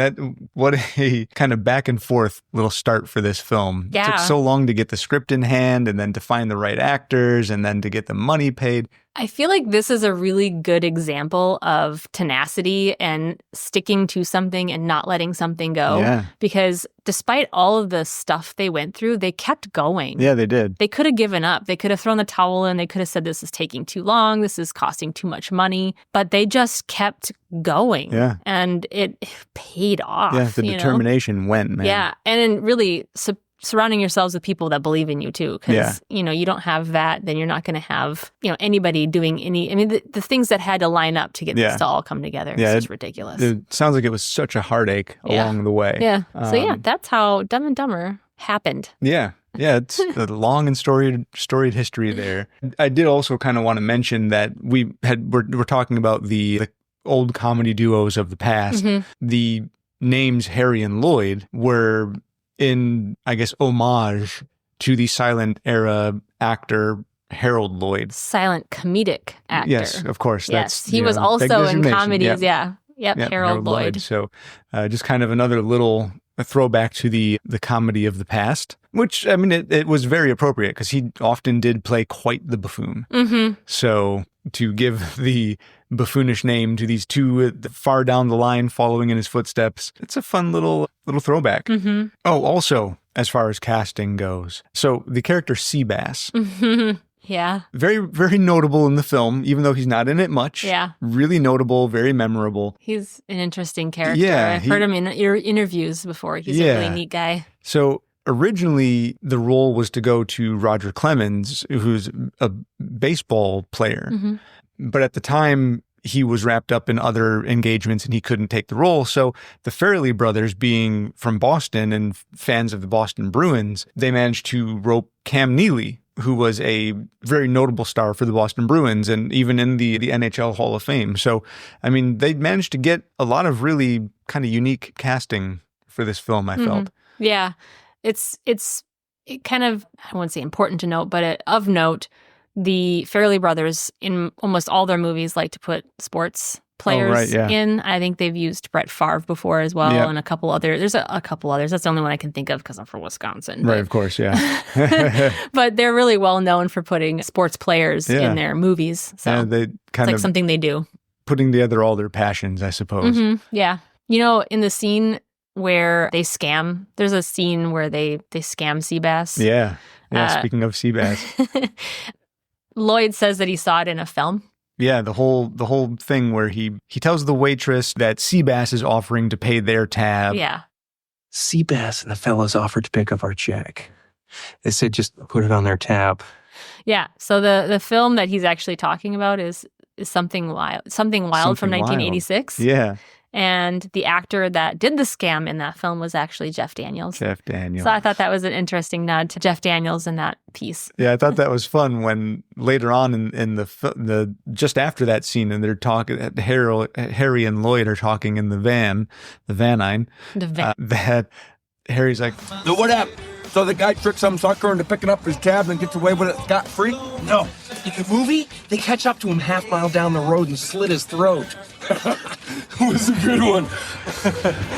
what a kind of back and forth little start for this film. Yeah. It took so long to get the script in hand, and then to find the right actors, and then to get the money paid. I feel like this is a really good example of tenacity and sticking to something and not letting something go. Yeah. Because despite all of the stuff they went through, they kept going. Yeah, they did. They could have given up. They could have thrown the towel in. They could have said, this is taking too long. This is costing too much money. But they just kept going. Yeah. And it paid off. Yeah, the determination went, man. Yeah. And then really surrounding yourselves with people that believe in you too, because you don't have that, then you're not going to have anybody doing any. I mean, the things that had to line up to get this to all come together. It's just ridiculous. It sounds like it was such a heartache along the way. Yeah. So that's how Dumb and Dumber happened. Yeah. Yeah, it's a long and storied history there. I did also kind of want to mention that we're talking about the old comedy duos of the past. Mm-hmm. The names Harry and Lloyd were in, I guess, homage to the silent era actor Harold Lloyd. Silent comedic actor. Yes, of course. Yes, he was also in comedies. Yep, Harold Lloyd. So just kind of another little throwback to the comedy of the past, which, I mean, it was very appropriate because he often did play quite the buffoon. Mm-hmm. So to give the buffoonish name to these two far down the line following in his footsteps, it's a fun little throwback. Mm-hmm. Oh, also, as far as casting goes, so the character Seabass. Mm-hmm. Yeah. Very, very notable in the film, even though he's not in it much. Yeah. Really notable, very memorable. He's an interesting character. Yeah. I've heard him in interviews before. He's a really neat guy. So originally, the role was to go to Roger Clemens, who's a baseball player. Mm-hmm. But at the time, he was wrapped up in other engagements and he couldn't take the role. So the Farrelly brothers, being from Boston and fans of the Boston Bruins, they managed to rope Cam Neely, who was a very notable star for the Boston Bruins and even in the NHL Hall of Fame. So, I mean, they managed to get a lot of really kind of unique casting for this film, I felt. Yeah. It's kind of, I wouldn't say important to note, but of note, the Farrelly brothers in almost all their movies like to put sports players in. I think they've used Brett Favre before as well, and a couple other. There's a couple others. That's the only one I can think of because I'm from Wisconsin. Right, of course, yeah. But they're really well known for putting sports players in their movies. So they kind it's like something they do. Putting together all their passions, I suppose. Mm-hmm. Yeah. In the scene where they scam, there's a scene where they scam Seabass. Yeah. Yeah, speaking of Seabass. Lloyd says that he saw it in a film. Yeah, the whole thing where he tells the waitress that Seabass is offering to pay their tab. Yeah. Seabass and the fellas offered to pick up our check. They said just put it on their tab. Yeah. So the film that he's actually talking about is Something Wild from 1986. Yeah. And the actor that did the scam in that film was actually Jeff Daniels. So I thought that was an interesting nod to Jeff Daniels in that piece. Yeah, I thought that was fun when later on in the just after that scene, and they're talking, Harry and Lloyd are talking in the van. That Harry's like, "So what happened? So the guy tricked some sucker into picking up his tab and gets away with it scot-free? No. In the movie, they catch up to him half-mile down the road and slit his throat. Was a good one.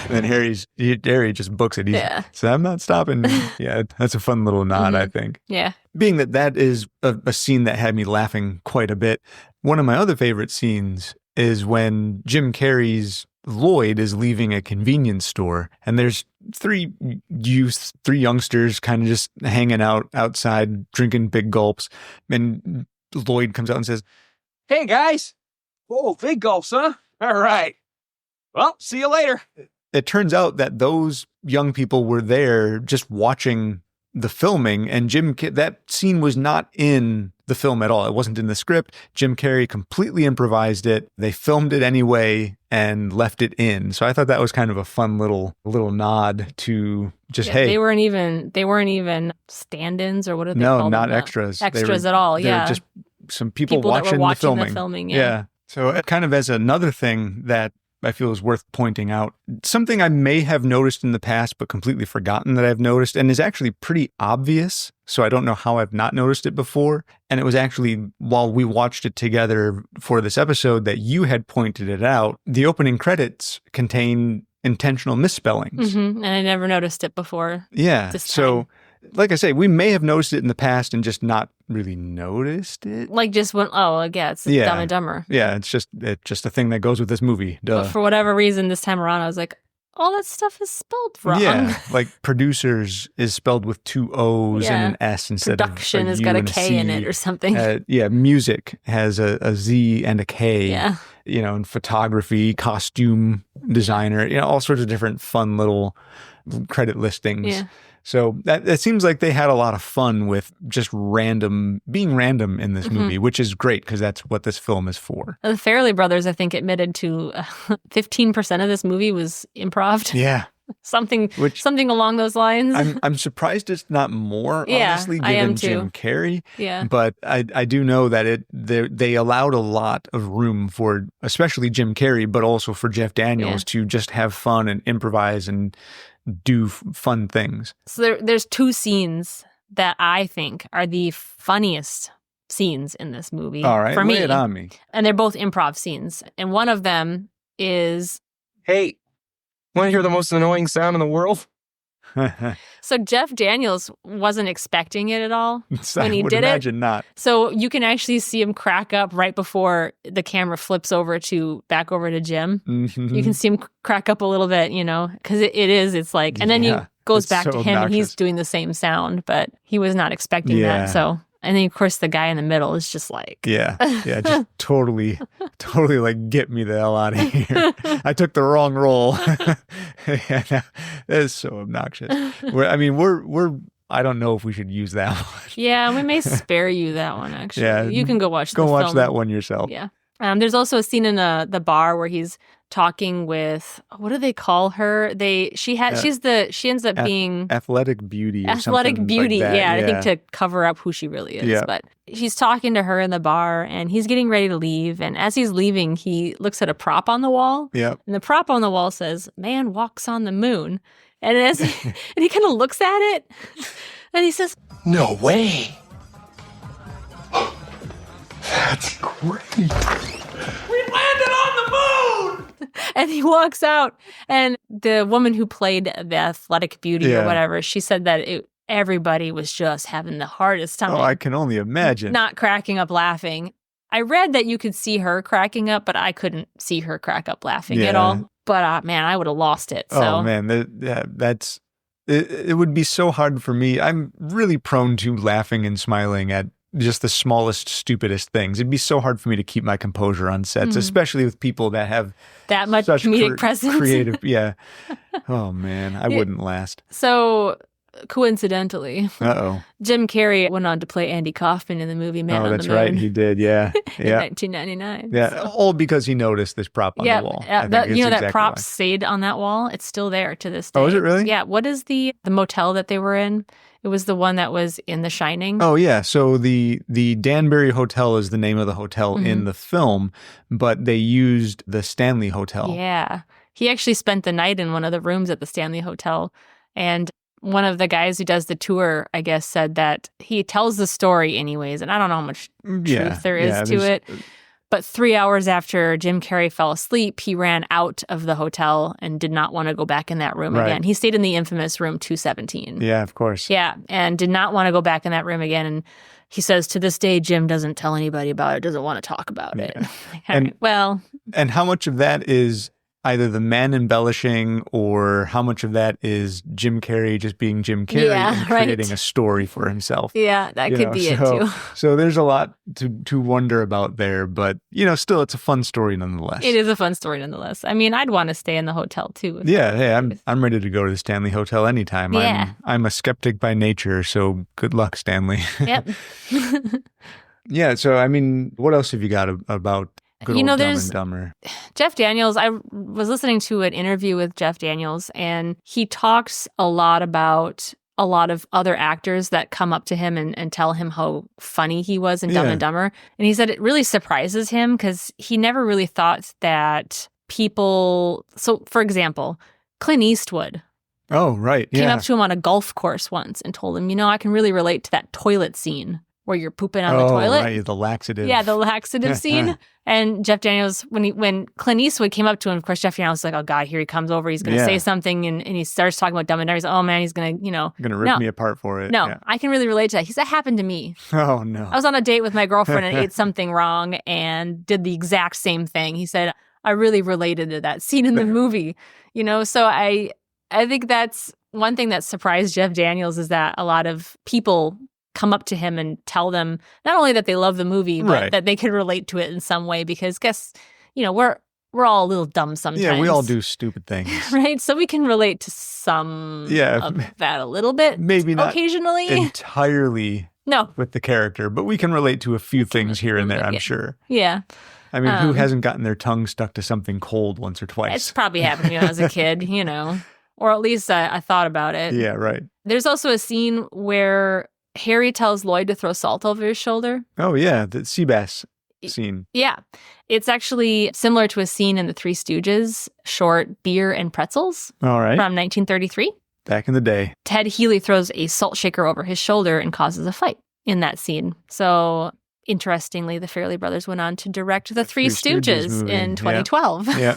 And Harry just books it. So I'm not stopping. Yeah, that's a fun little nod, I think. Yeah. Being that is a scene that had me laughing quite a bit. One of my other favorite scenes is when Jim Carrey's Lloyd is leaving a convenience store, and there's three youngsters kind of just hanging out outside, drinking big gulps. And Lloyd comes out and says, "Hey, guys." "Oh, big gulps, huh? All right. Well, see you later." It turns out that those young people were there just watching the filming, and that scene was not in the film at all. It wasn't in the script. Jim Carrey completely improvised it. They filmed it anyway and left it in. So I thought that was kind of a fun little nod to just, hey. They weren't even stand-ins, or what did they call them? No, not extras. Extras at all, They were just some people watching the filming. Yeah. So kind of as another thing that I feel is worth pointing out, something I may have noticed in the past but completely forgotten that I've noticed, and is actually pretty obvious, so I don't know how I've not noticed it before. And it was actually while we watched it together for this episode that you had pointed it out. The opening credits contain intentional misspellings. And I never noticed it before. Yeah. So like I say, we may have noticed it in the past and just not really noticed it. Like just went, it's Dumb and Dumber. Yeah, it's just a thing that goes with this movie. Duh. But for whatever reason, this time around, I was like, all that stuff is spelled wrong. Yeah, like producers is spelled with 2 O's and an S instead Production of a has U got a and K C. in it or something. Music has a Z and a K. Yeah. And photography, costume designer, all sorts of different fun little credit listings. Yeah. So that seems like they had a lot of fun with just being random in this movie, which is great because that's what this film is for. The Farrelly brothers, I think, admitted to 15% of this movie was improv. Yeah. Something along those lines. I'm surprised it's not more, honestly, given Jim Carrey. Yeah. But I do know that they allowed a lot of room for, especially Jim Carrey, but also for Jeff Daniels to just have fun and improvise and do fun things. So there's 2 scenes that I think are the funniest scenes in this movie. All right, for me. lay it on me. And they're both improv scenes. And one of them is... "Hey, want to hear the most annoying sound in the world?" So Jeff Daniels wasn't expecting it at all when he did it. Imagine not. So you can actually see him crack up right before the camera flips back over to Jim. Mm-hmm. You can see him crack up a little bit, because it's like, and then he goes back to him and he's doing the same sound, but he was not expecting that. So, and then of course the guy in the middle is just like, just totally like, get me the hell out of here. I took the wrong role. That is so obnoxious. We're I don't know if we should use that one. Yeah, we may spare you that one, actually. Yeah, you can go watch that one yourself. Yeah. There's also a scene in the bar where he's talking with, what do they call her? She ends up being Athletic Beauty. Athletic Beauty, like that. I think to cover up who she really is. Yeah. But he's talking to her in the bar, and he's getting ready to leave. And as he's leaving, he looks at a prop on the wall. Yep. And the prop on the wall says, "Man walks on the moon." And and he kind of looks at it, and he says, "No way. That's great. We landed on the moon!" And he walks out, and the woman who played the Athletic Beauty or whatever, she said that everybody was just having the hardest time. Oh, I can only imagine. Not cracking up laughing. I read that you could see her cracking up, but I couldn't see her crack up laughing at all. But man, I would have lost it. So. Oh man, it would be so hard for me. I'm really prone to laughing and smiling at just the smallest, stupidest things. It'd be so hard for me to keep my composure on sets, especially with people that have that much comedic presence. Creative, yeah. Oh man, I wouldn't last. So coincidentally, Jim Carrey went on to play Andy Kaufman in the movie Man on the Moon. Oh, that's right, he did, yeah. In 1999. Yeah, all because he noticed this prop on the wall. That prop stayed on that wall. It's still there to this day. Oh, is it really? Yeah. What is the motel that they were in? It was the one that was in The Shining. Oh, yeah. So the Danbury Hotel is the name of the hotel in the film, but they used the Stanley Hotel. Yeah. He actually spent the night in one of the rooms at the Stanley Hotel. And one of the guys who does the tour, I guess, said that he tells the story anyways, and I don't know how much truth there is to it. But 3 hours after Jim Carrey fell asleep, he ran out of the hotel and did not want to go back in that room again. He stayed in the infamous room 217. Yeah, of course. Yeah, and did not want to go back in that room again. And he says, to this day, Jim doesn't tell anybody about it, doesn't want to talk about it. And, well. And how much of that is either the man embellishing or how much of that is Jim Carrey just being Jim Carrey and creating a story for himself? Yeah, that could be it too. So there's a lot to wonder about there, but still it's a fun story nonetheless. It is a fun story nonetheless. I mean, I'd want to stay in the hotel too. Yeah, hey, I'm ready to go to the Stanley Hotel anytime. Yeah. I'm a skeptic by nature, so good luck, Stanley. Yep. Yeah, so I mean, what else have you got about good old Dumb and Dumber? Jeff Daniels, I was listening to an interview with Jeff Daniels, and he talks a lot about a lot of other actors that come up to him and tell him how funny he was in Dumb and Dumber. And he said it really surprises him because he never really thought that people... So, for example, Clint Eastwood. Oh, right. Came up to him on a golf course once and told him, I can really relate to that toilet scene where you're pooping on the toilet. Oh, right, the laxative. Yeah, the laxative scene. And Jeff Daniels, when Clint Eastwood came up to him, of course, Jeff Daniels was like, oh, God, here he comes over. He's going to say something. And he starts talking about Dumb and Dumber. He's like, oh, man, he's going to, going to rip me apart for it. No, I can really relate to that. He said, that happened to me. Oh, no. I was on a date with my girlfriend and ate something wrong and did the exact same thing. He said, I really related to that scene in the movie. So I think that's one thing that surprised Jeff Daniels is that a lot of people come up to him and tell them not only that they love the movie, but that they can relate to it in some way because we're all a little dumb sometimes. Yeah, we all do stupid things. Right? So we can relate to some of that a little bit. Maybe not occasionally. Entirely with the character, but we can relate to a few things here and there, I'm sure. Yeah. I mean, who hasn't gotten their tongue stuck to something cold once or twice? It's probably happened to me as a kid, or at least I thought about it. Yeah, right. There's also a scene where Harry tells Lloyd to throw salt over his shoulder. Oh, yeah, the sea bass scene. Yeah. It's actually similar to a scene in the Three Stooges short Beer and Pretzels. All right. From 1933. Back in the day. Ted Healy throws a salt shaker over his shoulder and causes a fight in that scene. So, interestingly, the Farrelly brothers went on to direct the Three Stooges in 2012. Yeah.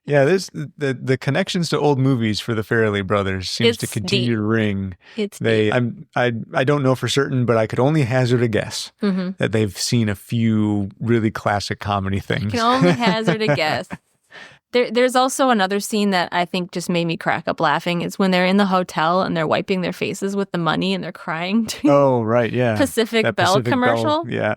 Yeah, the connections to old movies for the Farrelly brothers seems to continue to ring. It's I don't know for certain, but I could only hazard a guess that they've seen a few really classic comedy things. You can only hazard a guess. There's also another scene that I think just made me crack up laughing. It's when they're in the hotel and they're wiping their faces with the money and they're crying. Oh, right, yeah. Pacific Bell commercial. Yeah.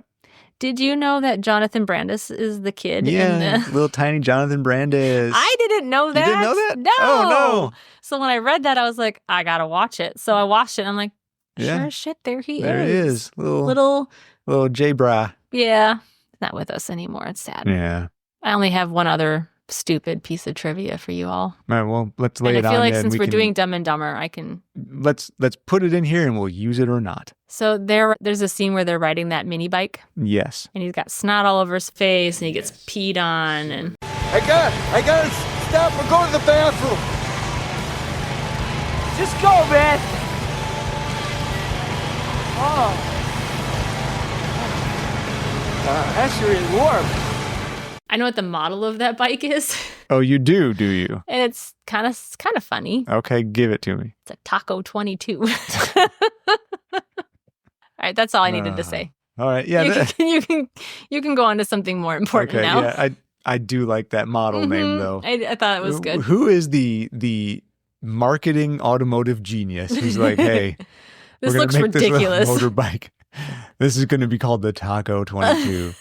Did you know that Jonathan Brandis is the kid? Yeah, little tiny Jonathan Brandis. I didn't know that. You didn't know that? No. Oh, no. So when I read that, I was like, I got to watch it. So I watched it and I'm like, sure as shit, there he is. There he is. Little J-Bra. Yeah. Not with us anymore. It's sad. Yeah. I only have one other stupid piece of trivia for you all. All right, well, let's lay it on. I feel like since we're doing Dumb and Dumber, I can... Let's put it in here and we'll use it or not. So there's a scene where they're riding that mini bike. Yes. And he's got snot all over his face and he gets peed on and... I gotta stop or go to the bathroom. Just go, man. Oh. That's really warm. I know what the model of that bike is. Oh, you do you? And it's kind of funny. Okay, give it to me. It's a Taco 22. All right, that's all I needed to say. All right, yeah. You can go on to something more important now. Yeah, I do like that model name though. I thought it was good. Who is the marketing automotive genius who's like, hey, this we're looks gonna make ridiculous. This motorbike. This is going to be called the Taco 22.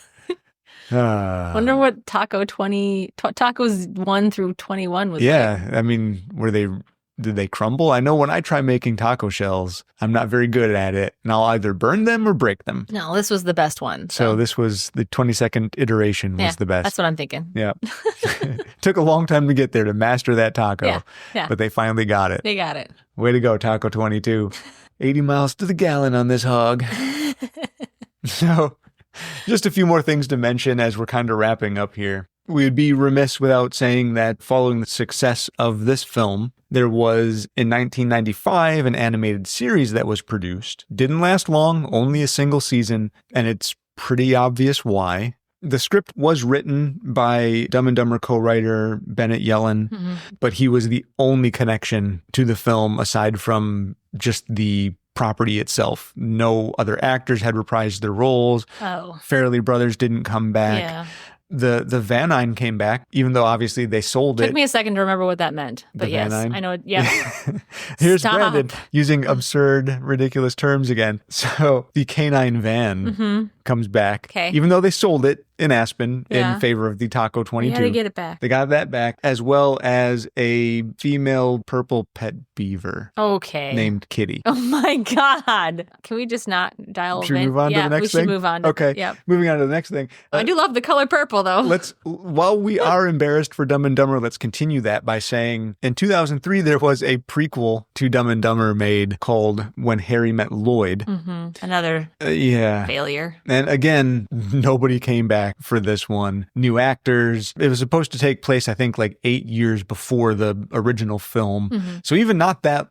Wonder what tacos 1 through 21 was like. Yeah, I mean, did they crumble? I know when I try making taco shells, I'm not very good at it, and I'll either burn them or break them. No, this was the best one. So this was the 22nd iteration was the best. That's what I'm thinking. Yeah. Took a long time to get there to master that taco, but they finally got it. They got it. Way to go, Taco 22. 80 miles to the gallon on this hog. So... just a few more things to mention as we're kind of wrapping up here. We would be remiss without saying that following the success of this film, there was, in 1995, an animated series that was produced. Didn't last long, only a single season, and it's pretty obvious why. The script was written by Dumb and Dumber co-writer Bennett Yellen, but he was the only connection to the film aside from just the property itself. No other actors had reprised their roles. Farrelly Brothers didn't come back. Yeah. The Van Nuys came back, even though obviously they sold it. Took me a second to remember what that meant. But yes, I know. Yeah. Here's Brandon using absurd, ridiculous terms again. So the canine van comes back, even though they sold it in Aspen in favor of the Taco 22. You had to get it back. They got that back, as well as a female purple pet beaver. Named Kitty. Oh my God. Can we just not dial Should we move on to the next thing? We should move on. Okay. Moving on to the next thing. I do love the color purple, though. While we are embarrassed for Dumb and Dumber, let's continue that by saying in 2003, there was a prequel to Dumb and Dumber made called When Harry Met Lloyd. Another failure. And again, nobody came back for this one. New actors. It was supposed to take place, I think, like 8 years before the original film. So even not that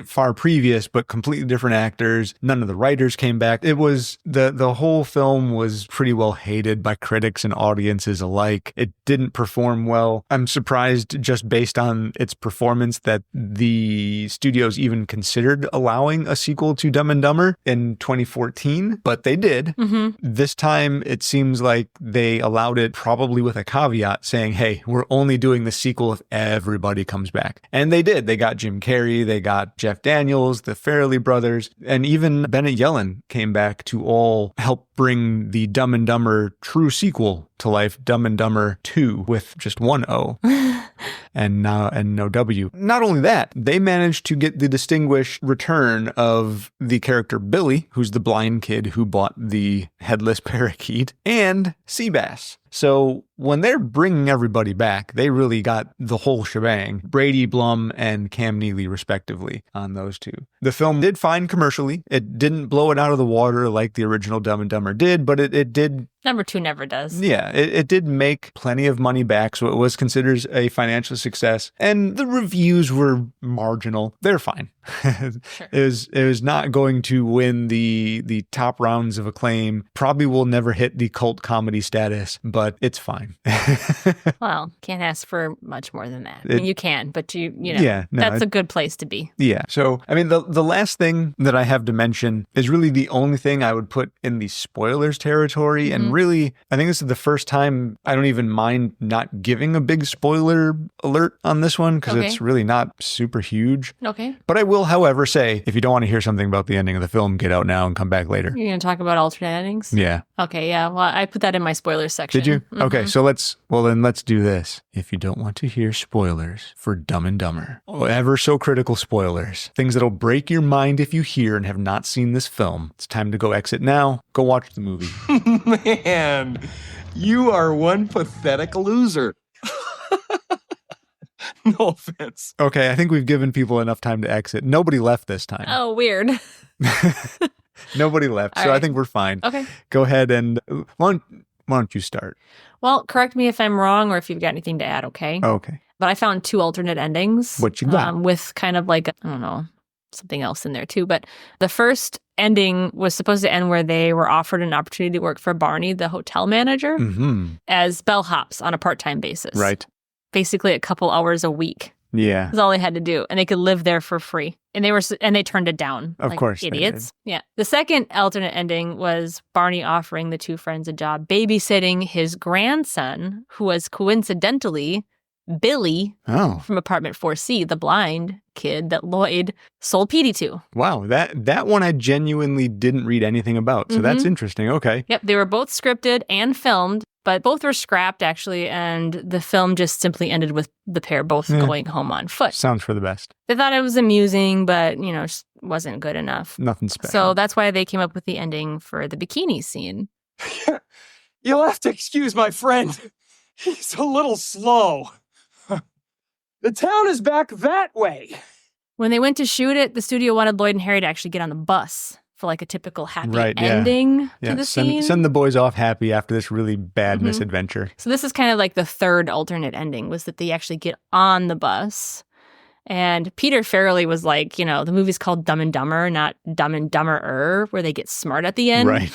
far previous, but completely different actors. None of the writers came back. It was the whole film was pretty well hated by critics and audiences alike. It didn't perform well. I'm surprised just based on its performance that the studios even considered allowing a sequel to Dumb and Dumber in 2014, but they did. This time it seems like they allowed it probably with a caveat saying, hey, we're only doing the sequel if everybody comes back. And they did. They got Jim Carrey, they got Jeff Daniels, the Farrelly Brothers, and even Bennett Yellen came back to all help bring the Dumb and Dumber true sequel to life, Dumb and Dumber 2, with just one O and no W. Not only that, they managed to get the distinguished return of the character Billy, who's the blind kid who bought the headless parakeet, and Seabass. So when they're bringing everybody back, they really got the whole shebang. Brady Blum and Cam Neely, respectively, on those two. The film did fine commercially. It didn't blow it out of the water like the original Dumb and Dumber did, but it did. Number 2 never does. Yeah, it did make plenty of money back, so it was considered a financial success. And the reviews were marginal. They're fine. Sure. It was not going to win the top rounds of acclaim. Probably will never hit the cult comedy status, but it's fine. Well, can't ask for much more than that. I mean, you can, but you know, that's a good place to be. Yeah. So, I mean, the last thing that I have to mention is really the only thing I would put in the spoilers territory. And really, I think this is the first time I don't even mind not giving a big spoiler alert on this one because it's really not super huge. Okay. But I will, however, say, if you don't want to hear something about the ending of the film, get out now and come back later. You're going to talk about alternate endings? Yeah. Okay, yeah. Well, I put that in my spoilers section. Did you? Okay, so let's do this. If you don't want to hear spoilers for Dumb and Dumber, ever so critical spoilers, things that'll break your mind if you hear and have not seen this film, it's time to go exit now. Go watch the movie. Man, you are one pathetic loser. No offense. Okay, I think we've given people enough time to exit. Nobody left this time. Oh, weird. Nobody left, so I think we're fine. Okay. Go ahead and why don't you start? Well, correct me if I'm wrong or if you've got anything to add, okay? Okay. But I found 2 alternate endings. What you got? With kind of like, I don't know, something else in there too. But the first ending was supposed to end where they were offered an opportunity to work for Barney, the hotel manager, as bellhops on a part-time basis. Right. Basically a couple hours a week. Yeah. That's all they had to do. And they could live there for free. And they turned it down. Of course. Idiots. Yeah. The second alternate ending was Barney offering the 2 friends a job babysitting his grandson, who was coincidentally Billy from apartment 4C, the blind kid that Lloyd sold Petey to. Wow, that one I genuinely didn't read anything about, so that's interesting. Okay. Yep, they were both scripted and filmed, but both were scrapped actually, and the film just simply ended with the pair both going home on foot. Sounds for the best. They thought it was amusing, but just wasn't good enough. Nothing special. So that's why they came up with the ending for the bikini scene. You'll have to excuse my friend. He's a little slow. The town is back that way. When they went to shoot it, the studio wanted Lloyd and Harry to actually get on the bus for like a typical happy ending to the scene. Send the boys off happy after this really bad misadventure. So this is kind of like the third alternate ending, was that they actually get on the bus. And Peter Farrelly was like, the movie's called Dumb and Dumber, not Dumb and Dumberer, where they get smart at the end. Right.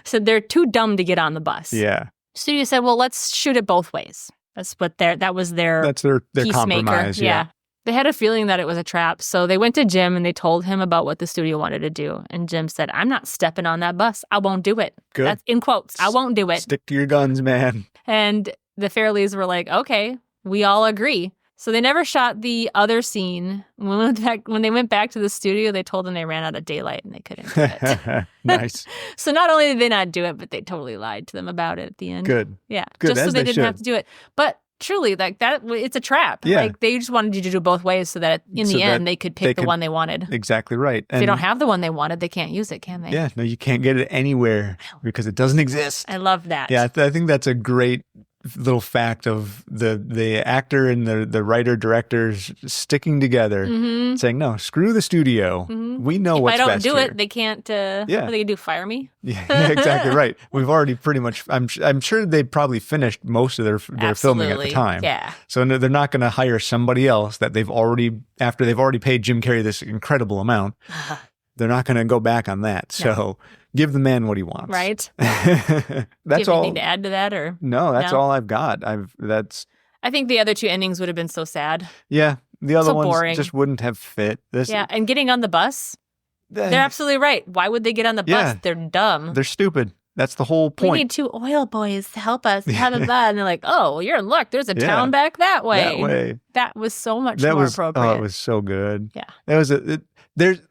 So they're too dumb to get on the bus. Yeah. Studio said, well, let's shoot it both ways. That's their peacemaker. Compromise. Yeah. They had a feeling that it was a trap, so they went to Jim and they told him about what the studio wanted to do. And Jim said, I'm not stepping on that bus. I won't do it. Good. That's in quotes. I won't do it. Stick to your guns, man. And the Farrellys were like, okay, we all agree. So they never shot the other scene. When they went back to the studio, they told them they ran out of daylight and they couldn't do it. Nice. So not only did they not do it, but they totally lied to them about it at the end. Good. Yeah. Good. Just so they didn't have to do it. But truly, like that, it's a trap. Yeah. Like they just wanted you to do both ways so that in the end they could pick the one they wanted. Exactly right. If they don't have the one they wanted, they can't use it, can they? Yeah. No, you can't get it anywhere because it doesn't exist. I love that. Yeah, I think that's a great little fact of the actor and the writer directors sticking together, saying, no, screw the studio. We know what's best. If I don't do here. it, they can't. What are they gonna do? Fire me? Yeah, exactly right. We've already pretty much. I'm sure they probably finished most of their filming at the time. Yeah. So they're not going to hire somebody else that after they've already paid Jim Carrey this incredible amount. They're not going to go back on that. So give the man what he wants. Right. That's all. Anything to add to that, or no? That's all I've got. I think the other two endings would have been so sad. Yeah, the other ones boring. Just wouldn't have fit. And getting on the bus, they're absolutely right. Why would they get on the bus? They're dumb. They're stupid. That's the whole point. We need 2 oil boys to help us. Blah, blah, blah. And they're like, oh, you're in luck. There's a town back that way. That was so much more appropriate. Oh, it was so good. Yeah. That was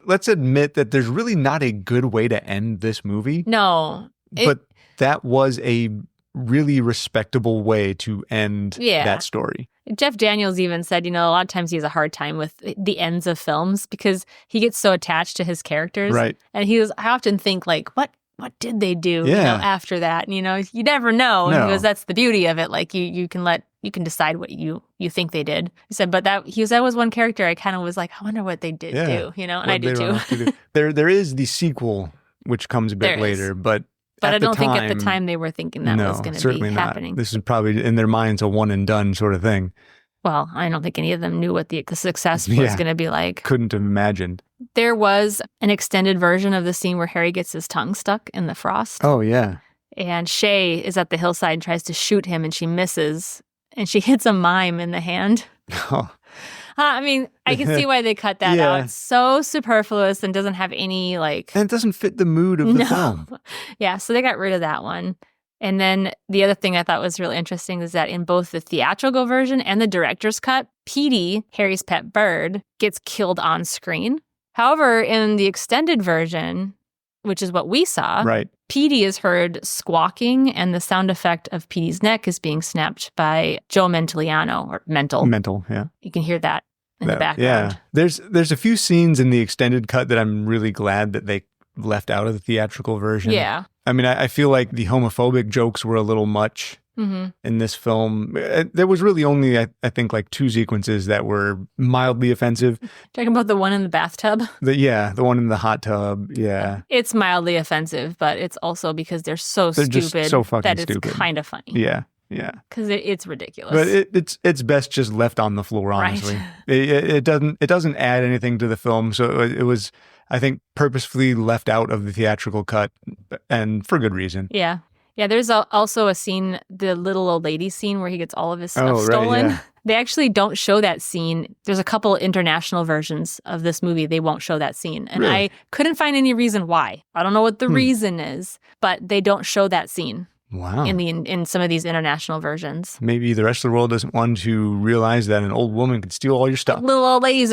let's admit that there's really not a good way to end this movie. No. But that was a really respectable way to end that story. Jeff Daniels even said, a lot of times he has a hard time with the ends of films because he gets so attached to his characters. Right. And I often think like, what did they do after that? And, you never know. No. And he goes, that's the beauty of it. Like you can decide what you think they did. He said, but that was one character I kind of was like, I wonder what they did do, and I did too. There is the sequel, which comes a bit later, but I don't think at the time they were thinking that was going to be happening. This is probably in their minds a one and done sort of thing. Well, I don't think any of them knew what the success was going to be like. Couldn't have imagined. There was an extended version of the scene where Harry gets his tongue stuck in the frost. Oh, yeah. And Shay is at the hillside and tries to shoot him, and she misses. And she hits a mime in the hand. Oh. I mean, I can see why they cut that out. It's so superfluous and doesn't have any And it doesn't fit the mood of the film. Yeah, so they got rid of that one. And then the other thing I thought was really interesting is that in both the theatrical version and the director's cut, Petey, Harry's pet bird, gets killed on screen. However, in the extended version, which is what we saw, Petey is heard squawking, and the sound effect of Petey's neck is being snapped by Joe Mentoliano, or Mental. Mental, yeah. You can hear that in the background. Yeah. There's a few scenes in the extended cut that I'm really glad that they left out of the theatrical version. Yeah. I mean, I feel like the homophobic jokes were a little much in this film. There was really only, I think, like 2 sequences that were mildly offensive. Talking about the one in the bathtub? The one in the hot tub, yeah. It's mildly offensive, but it's also because they're stupid just so fucking that stupid. It's kind of funny. Yeah. Yeah, because it's ridiculous. But it's best just left on the floor. Honestly, it doesn't add anything to the film. So it was, I think, purposefully left out of the theatrical cut, and for good reason. Yeah. There's also a scene, the little old lady scene, where he gets all of his stuff stolen. Yeah. They actually don't show that scene. There's a couple international versions of this movie. They won't show that scene. And I couldn't find any reason why. I don't know what the reason is, but they don't show that scene. Wow. In some of these international versions. Maybe the rest of the world doesn't want to realize that an old woman could steal all your stuff. Little old ladies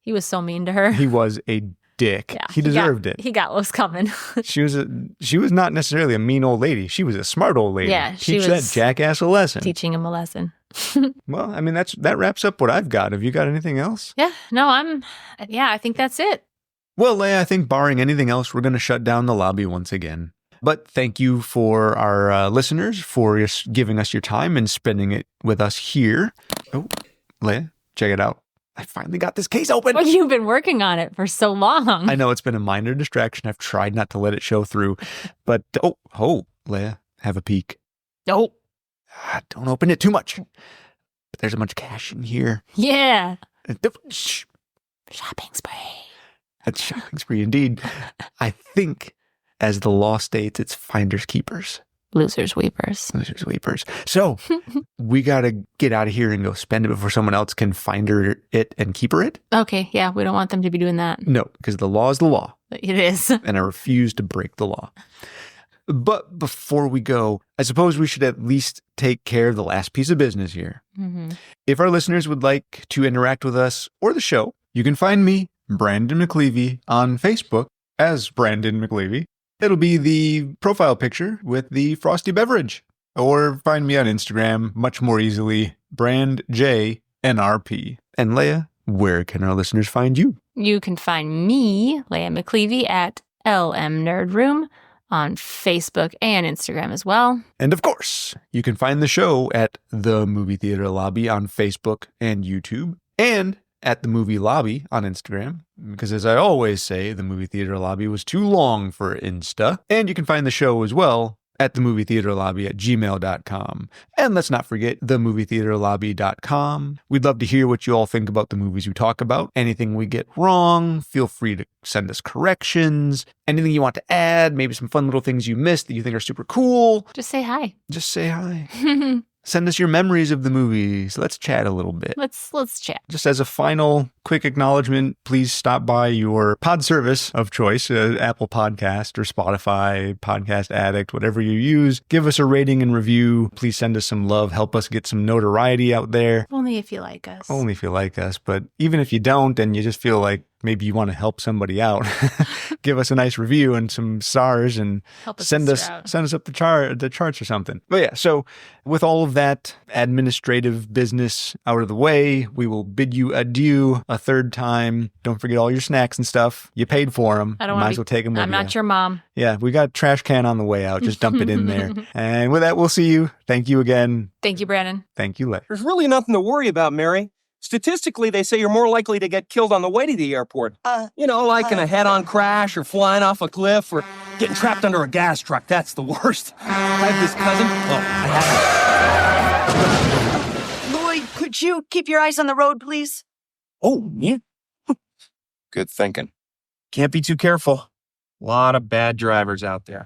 he was so mean to her. He was a dick. Yeah, he deserved it. He got what was coming. She was not necessarily a mean old lady. She was a smart old lady. Yeah, Teach that jackass a lesson. Teaching him a lesson. Well, I mean, that wraps up what I've got. Have you got anything else? Yeah, no, I think that's it. Well, Leia, I think barring anything else, we're going to shut down the lobby once again. But thank you for our listeners for giving us your time and spending it with us here. Oh, Leia, check it out. I finally got this case open. Well, you've been working on it for so long. I know it's been a minor distraction. I've tried not to let it show through. But, Leia, have a peek. Nope. Don't open it too much. But there's a bunch of cash in here. Yeah. Shh. Shopping spree. That's shopping spree indeed. I think, as the law states, it's finders keepers. Losers weepers. Losers weepers. So we got to get out of here and go spend it before someone else can find it and keep it. Okay, yeah, we don't want them to be doing that. No, because the law is the law. It is. And I refuse to break the law. But before we go, I suppose we should at least take care of the last piece of business here. Mm-hmm. If our listeners would like to interact with us or the show, you can find me, Brandon McLeavy, on Facebook as Brandon McLeavy. It'll be the profile picture with the frosty beverage. Or find me on Instagram, much more easily, BrandJNRP. And Leia, where can our listeners find you? You can find me, Leia McLeavy, at LM Nerd Room on Facebook and Instagram as well. And of course, you can find the show at The Movie Theater Lobby on Facebook and YouTube. And at The Movie Lobby on Instagram, because as I always say, The Movie Theater Lobby was too long for Insta. And you can find the show as well at themovietheaterlobby@gmail.com. And let's not forget themovietheaterlobby.com. We'd love to hear what you all think about the movies we talk about. Anything we get wrong, feel free to send us corrections. Anything you want to add, maybe some fun little things you missed that you think are super cool. Just say hi. Just say hi. Send us your memories of the movies. Let's chat a little bit. Let's chat. Just as a final quick acknowledgement, please stop by your pod service of choice, Apple Podcast or Spotify, Podcast Addict, whatever you use. Give us a rating and review. Please send us some love. Help us get some notoriety out there. Only if you like us. Only if you like us. But even if you don't and you just feel like maybe you want to help somebody out, give us a nice review and some stars and send us up the charts or something. But yeah, so with all of that administrative business out of the way, we will bid you adieu a third time. Don't forget all your snacks and stuff. You paid for them. Might as well take them with you. I'm not your mom. Yeah, we got a trash can on the way out. Just dump it in there. And with that, we'll see you. Thank you again. Thank you, Brandon. Thank you, Leigh. There's really nothing to worry about, Mary. Statistically, they say you're more likely to get killed on the way to the airport. In a head-on crash or flying off a cliff or getting trapped under a gas truck. That's the worst. I have this cousin. Lloyd, could you keep your eyes on the road, please? Oh, yeah. Good thinking. Can't be too careful. A lot of bad drivers out there.